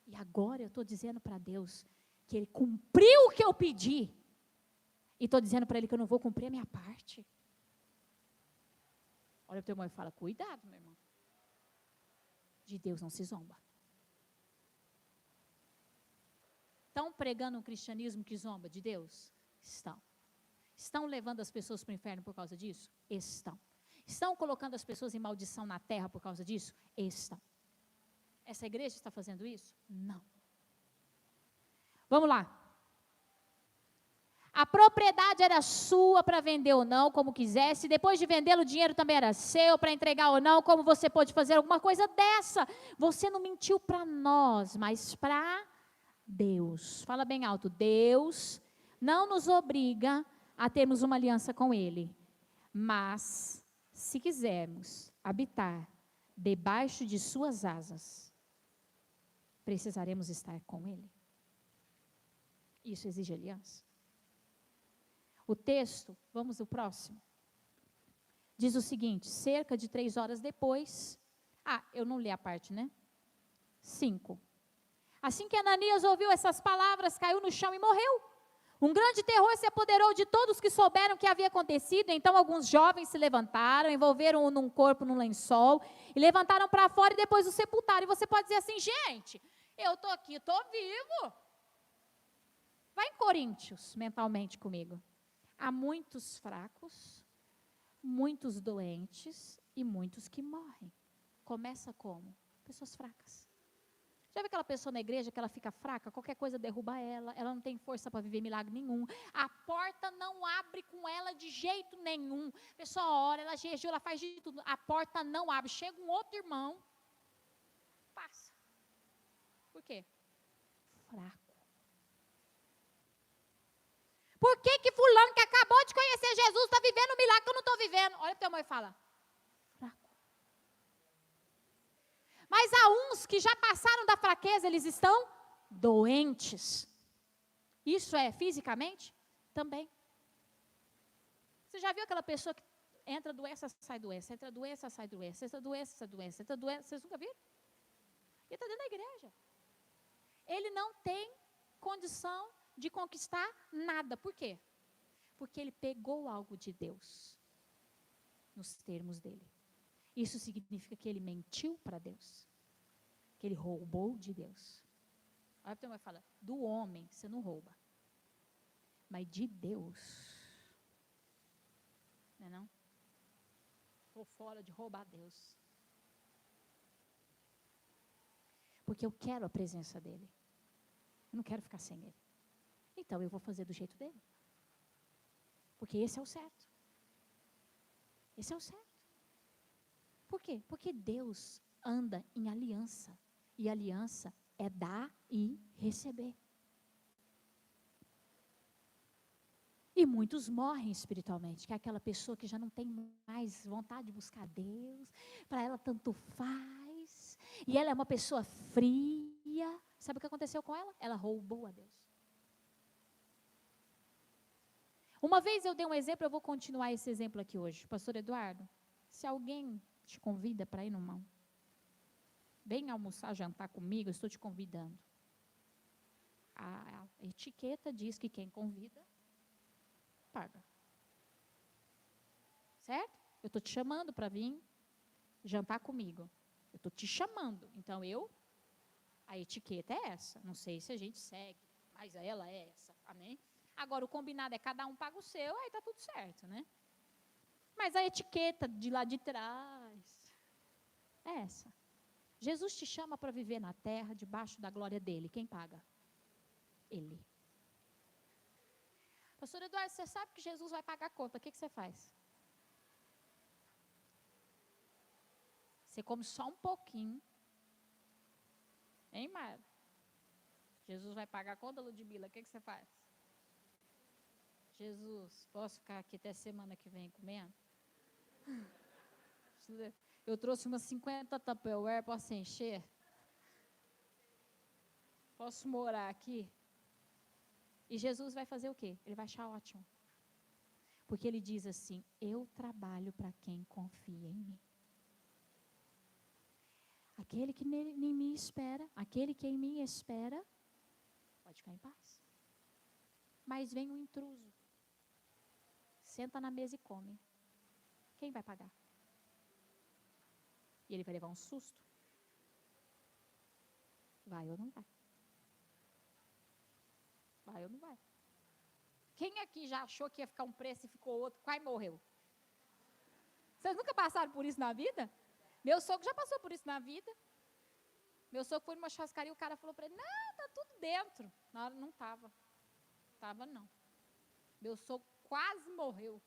E agora eu estou dizendo para Deus que Ele cumpriu o que eu pedi. E estou dizendo para Ele que eu não vou cumprir a minha parte. Olha o teu irmão e fala, cuidado, meu irmão. De Deus não se zomba. Estão pregando um cristianismo que zomba de Deus? Estão. Estão levando as pessoas para o inferno por causa disso? Estão. Estão colocando as pessoas em maldição na terra por causa disso? Estão. Essa igreja está fazendo isso? Não. Vamos lá. A propriedade era sua para vender ou não, como quisesse. Depois de vendê-lo, o dinheiro também era seu para entregar ou não. Como você pode fazer alguma coisa dessa? Você não mentiu para nós, mas para Deus. Fala bem alto. Deus não nos obriga a termos uma aliança com Ele. Mas, se quisermos habitar debaixo de suas asas, precisaremos estar com Ele. Isso exige aliança. O texto, vamos ao próximo, diz o seguinte, cerca de 3 horas depois, eu não li a parte, né? 5. Assim que Ananias ouviu essas palavras, caiu no chão e morreu. Um grande terror se apoderou de todos que souberam o que havia acontecido. Então alguns jovens se levantaram, envolveram-o num corpo, num lençol, e levantaram para fora e depois o sepultaram. E você pode dizer assim, gente, eu estou aqui, estou vivo. Vai em Coríntios, mentalmente comigo. Há muitos fracos, muitos doentes e muitos que morrem. Começa como? Pessoas fracas. Já viu aquela pessoa na igreja que ela fica fraca? Qualquer coisa derruba ela não tem força para viver milagre nenhum. A porta não abre com ela de jeito nenhum. A pessoa ora, ela jejua, ela faz de tudo. A porta não abre. Chega um outro irmão, passa. Por quê? Fraco. Por que fulano que acabou de conhecer Jesus está vivendo um milagre que eu não estou vivendo? Olha para o teu irmão e fala. Fraco. Mas há uns que já passaram da fraqueza, eles estão doentes. Isso é fisicamente? Também. Você já viu aquela pessoa que entra doença, sai doença, entra doença, sai doença, entra doença, sai doença, entra doença, vocês nunca viram? Ele está dentro da igreja. Ele não tem condição de conquistar nada. Por quê? Porque ele pegou algo de Deus, nos termos dele. Isso significa que ele mentiu para Deus, que ele roubou de Deus. Olha para o irmão e fala, do homem você não rouba, mas de Deus, não é não? Estou fora de roubar Deus. Porque eu quero a presença dele. Eu não quero ficar sem ele. Então eu vou fazer do jeito dele. Porque esse é o certo. Esse é o certo. Por quê? Porque Deus anda em aliança. E aliança é dar e receber. E muitos morrem espiritualmente, que é aquela pessoa que já não tem mais vontade de buscar Deus, para ela tanto faz, e ela é uma pessoa fria. Sabe o que aconteceu com ela? Ela roubou a Deus. Uma vez eu dei um exemplo, eu vou continuar esse exemplo aqui hoje. Pastor Eduardo, se alguém te convida para ir numa, vem almoçar, jantar comigo, eu estou te convidando. A etiqueta diz que quem convida, paga. Certo? Eu estou te chamando para vir jantar comigo. Eu estou te chamando. Então, a etiqueta é essa. Não sei se a gente segue, mas ela é essa. Amém? Agora, o combinado é cada um paga o seu, aí está tudo certo, né? Mas a etiqueta de lá de trás é essa. Jesus te chama para viver na terra, debaixo da glória dele. Quem paga? Ele. Pastor Eduardo, você sabe que Jesus vai pagar a conta. O que você faz? Você come só um pouquinho. Hein, Mara? Jesus vai pagar a conta, Ludmila. O que você faz? Jesus, posso ficar aqui até semana que vem comendo? Eu trouxe umas 50 Tupperware, posso encher? Posso morar aqui? E Jesus vai fazer o quê? Ele vai achar ótimo. Porque ele diz assim, eu trabalho para quem confia em mim. Aquele que em mim espera, aquele que em mim espera, pode ficar em paz. Mas vem um intruso. Senta na mesa e come. Quem vai pagar? E ele vai levar um susto? Vai ou não vai? Vai ou não vai? Quem aqui já achou que ia ficar um preço e ficou outro, quase morreu? Vocês nunca passaram por isso na vida? Meu sogro já passou por isso na vida. Meu sogro foi numa churrascaria e o cara falou para ele, não, tá tudo dentro. Na hora não estava. Estava não. Meu sogro quase morreu.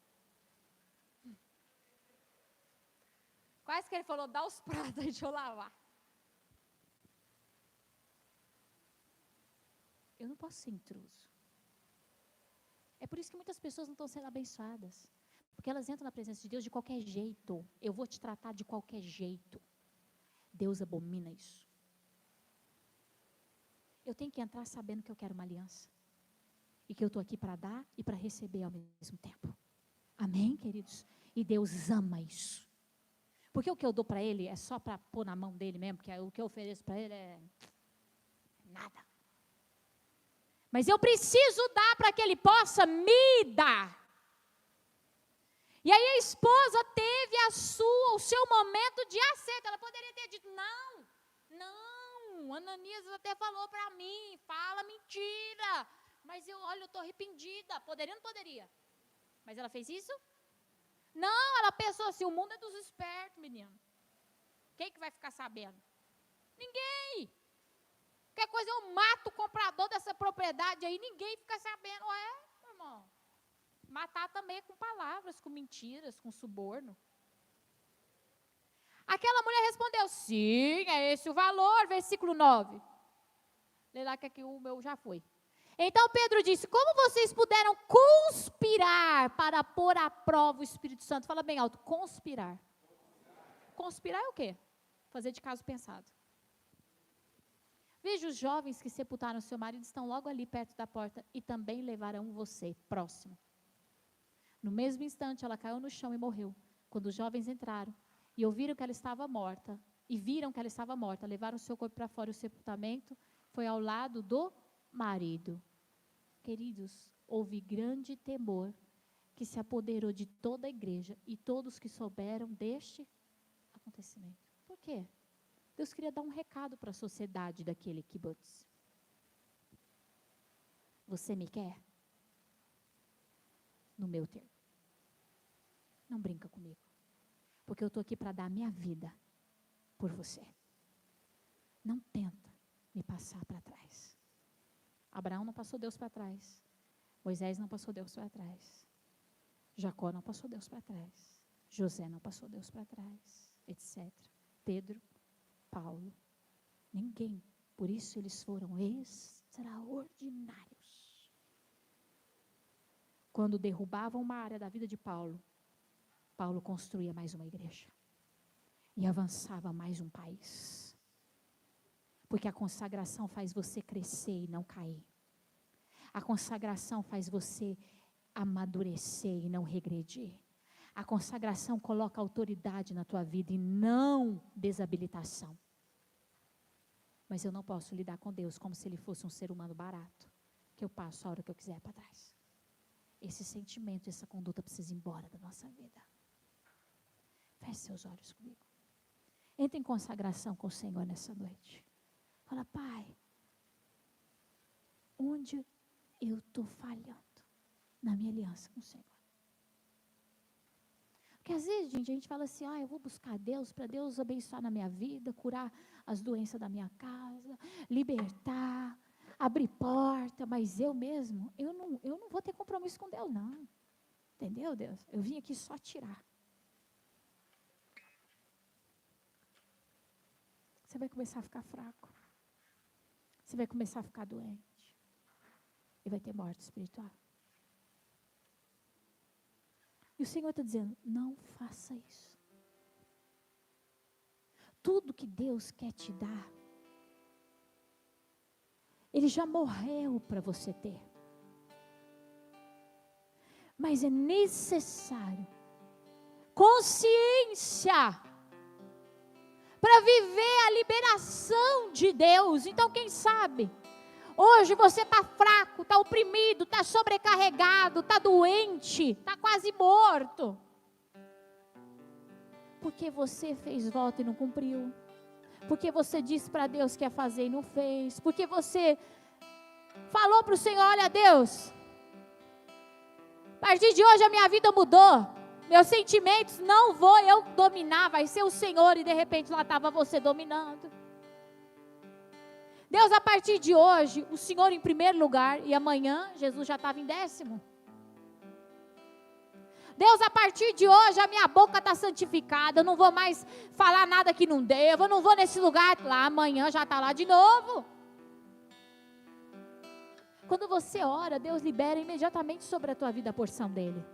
Quase que ele falou, dá os pratos aí, deixa eu lavar. Eu não posso ser intruso. É por isso que muitas pessoas não estão sendo abençoadas. Porque elas entram na presença de Deus de qualquer jeito. Eu vou te tratar de qualquer jeito. Deus abomina isso. Eu tenho que entrar sabendo que eu quero uma aliança. E que eu estou aqui para dar e para receber ao mesmo tempo. Amém, queridos? E Deus ama isso. Porque o que eu dou para Ele é só para pôr na mão dele mesmo, porque o que eu ofereço para Ele é nada. Mas eu preciso dar para que Ele possa me dar. E aí a esposa teve o seu momento de acerto. Ela poderia ter dito, não, Ananias até falou para mim, fala mentira. Mas eu estou arrependida. Poderia ou não poderia? Mas ela fez isso? Não, ela pensou assim, o mundo é dos espertos, menino. Quem que vai ficar sabendo? Ninguém. Qualquer coisa eu mato o comprador dessa propriedade aí, ninguém fica sabendo. Ué, irmão. Matar também é com palavras, com mentiras, com suborno. Aquela mulher respondeu, sim, é esse o valor, versículo 9. Lê lá que aqui o meu já foi. Então Pedro disse, como vocês puderam conspirar para pôr à prova o Espírito Santo? Fala bem alto, conspirar. Conspirar é o quê? Fazer de caso pensado. Veja, os jovens que sepultaram seu marido estão logo ali perto da porta e também levarão você próximo. No mesmo instante, ela caiu no chão e morreu. Quando os jovens entraram e ouviram que ela estava morta, e viram que ela estava morta, levaram o seu corpo para fora. O sepultamento foi ao lado do marido. Queridos, houve grande temor que se apoderou de toda a igreja e todos que souberam deste acontecimento. Por quê? Deus queria dar um recado para a sociedade daquele kibbutz. Você me quer? No meu termo. Não brinca comigo. Porque eu estou aqui para dar a minha vida por você. Não tenta me passar para trás. Abraão não passou Deus para trás. Moisés não passou Deus para trás. Jacó não passou Deus para trás. José não passou Deus para trás, etc. Pedro, Paulo, ninguém. Por isso eles foram extraordinários. Quando derrubavam uma área da vida de Paulo, Paulo construía mais uma igreja. E avançava mais um país. Porque a consagração faz você crescer e não cair. A consagração faz você amadurecer e não regredir. A consagração coloca autoridade na tua vida e não desabilitação. Mas eu não posso lidar com Deus como se Ele fosse um ser humano barato, que eu passo a hora que eu quiser para trás. Esse sentimento, essa conduta precisa ir embora da nossa vida. Feche seus olhos comigo. Entre em consagração com o Senhor nessa noite. Fala, Pai, onde eu estou falhando na minha aliança com o Senhor? Porque às vezes, gente, a gente fala assim, eu vou buscar Deus para Deus abençoar na minha vida, curar as doenças da minha casa, libertar, abrir porta, mas eu mesmo, eu não vou ter compromisso com Deus, não. Entendeu, Deus? Eu vim aqui só tirar. Você vai começar a ficar fraco. Você vai começar a ficar doente. E vai ter morte espiritual. E o Senhor está dizendo, não faça isso. Tudo que Deus quer te dar, Ele já morreu para você ter. Mas é necessário consciência para viver a liberação de Deus. Então quem sabe, hoje você está fraco, está oprimido, está sobrecarregado, está doente, está quase morto. Porque você fez voto e não cumpriu. Porque você disse para Deus que ia fazer e não fez. Porque você falou para o Senhor, olha Deus, a partir de hoje a minha vida mudou. Meus sentimentos não vou eu dominar, vai ser o Senhor. E de repente lá estava você dominando. Deus, a partir de hoje, o Senhor em primeiro lugar, e amanhã Jesus já estava em 10º. Deus, a partir de hoje, a minha boca está santificada, eu não vou mais falar nada que não devo, eu não vou nesse lugar lá, amanhã já está lá de novo. Quando você ora, Deus libera imediatamente sobre a tua vida a porção dEle.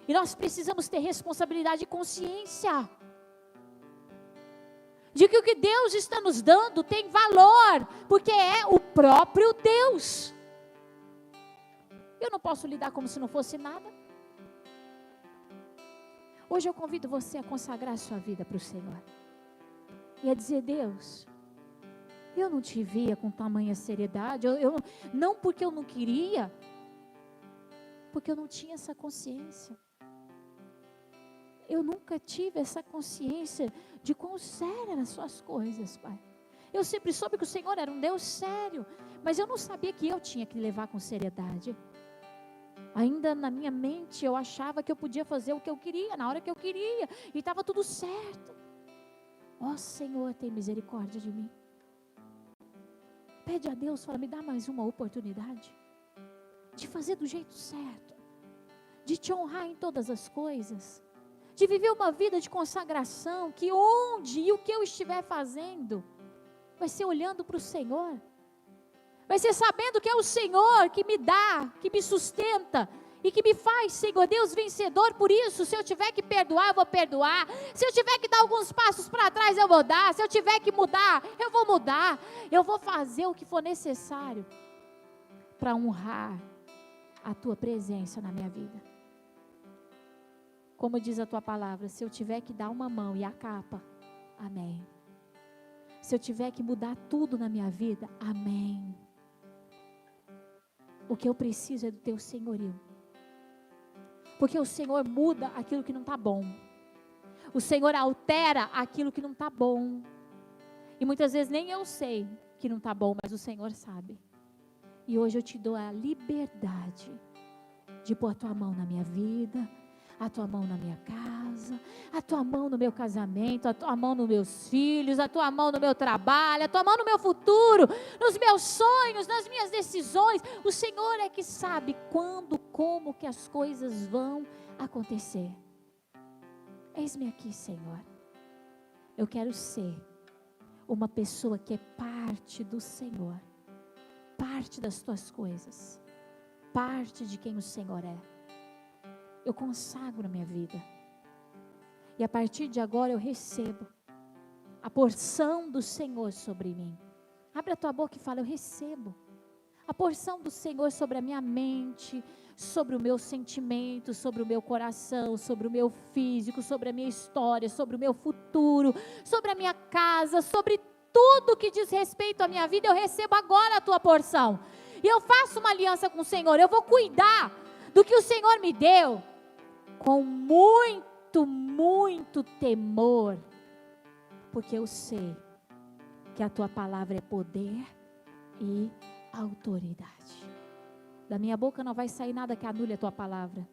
E nós precisamos ter responsabilidade e consciência de que o que Deus está nos dando tem valor, porque é o próprio Deus. Eu não posso lidar como se não fosse nada. Hoje eu convido você a consagrar a sua vida para o Senhor. E a dizer, Deus, eu não te via com tamanha seriedade, não porque eu não queria, porque eu não tinha essa consciência. Eu nunca tive essa consciência de quão sérias eram as suas coisas, Pai. Eu sempre soube que o Senhor era um Deus sério, mas eu não sabia que eu tinha que levar com seriedade. Ainda na minha mente eu achava que eu podia fazer o que eu queria, na hora que eu queria, e estava tudo certo. Ó Senhor, tem misericórdia de mim. Pede a Deus, fala, me dá mais uma oportunidade de fazer do jeito certo, de te honrar em todas as coisas, de viver uma vida de consagração, que onde e o que eu estiver fazendo, vai ser olhando para o Senhor, vai ser sabendo que é o Senhor que me dá, que me sustenta, e que me faz, Senhor Deus, vencedor. Por isso, se eu tiver que perdoar, eu vou perdoar, se eu tiver que dar alguns passos para trás, eu vou dar, se eu tiver que mudar, eu vou mudar, eu vou fazer o que for necessário, para honrar a Tua presença na minha vida. Como diz a Tua palavra, se eu tiver que dar uma mão e a capa, amém. Se eu tiver que mudar tudo na minha vida, amém. O que eu preciso é do Teu senhorio. Porque o Senhor muda aquilo que não está bom. O Senhor altera aquilo que não está bom. E muitas vezes nem eu sei que não está bom, mas o Senhor sabe. E hoje eu te dou a liberdade de pôr a Tua mão na minha vida, a tua mão na minha casa, a tua mão no meu casamento, a tua mão nos meus filhos, a tua mão no meu trabalho, a tua mão no meu futuro, nos meus sonhos, nas minhas decisões. O Senhor é que sabe quando, como que as coisas vão acontecer. Eis-me aqui, Senhor. Eu quero ser uma pessoa que é parte do Senhor, parte das tuas coisas, parte de quem o Senhor é. Eu consagro a minha vida. E a partir de agora eu recebo a porção do Senhor sobre mim. Abre a tua boca e fala: eu recebo a porção do Senhor sobre a minha mente, sobre o meu sentimento, sobre o meu coração, sobre o meu físico, sobre a minha história, sobre o meu futuro, sobre a minha casa, sobre tudo que diz respeito à minha vida. Eu recebo agora a tua porção. E eu faço uma aliança com o Senhor. Eu vou cuidar do que o Senhor me deu com muito, muito temor, porque eu sei que a tua palavra é poder e autoridade. Da minha boca não vai sair nada que anule a tua palavra.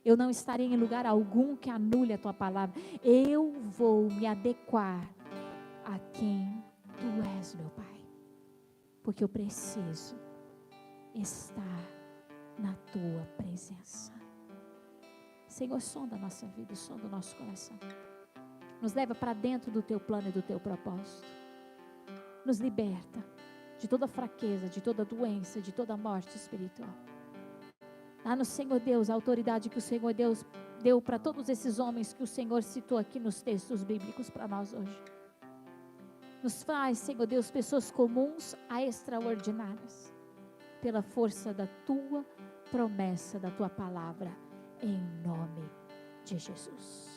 Eu não estarei em lugar algum que anule a tua palavra. Eu vou me adequar a quem tu és, meu Pai, porque eu preciso estar na tua presença. Senhor, sonda a nossa vida, sonda o nosso coração. Nos leva para dentro do teu plano e do teu propósito. Nos liberta de toda fraqueza, de toda doença, de toda morte espiritual. Dá no Senhor Deus a autoridade que o Senhor Deus deu para todos esses homens que o Senhor citou aqui nos textos bíblicos para nós hoje. Nos faz, Senhor Deus, pessoas comuns a extraordinárias, pela força da tua promessa, da tua palavra, em nome de Jesus.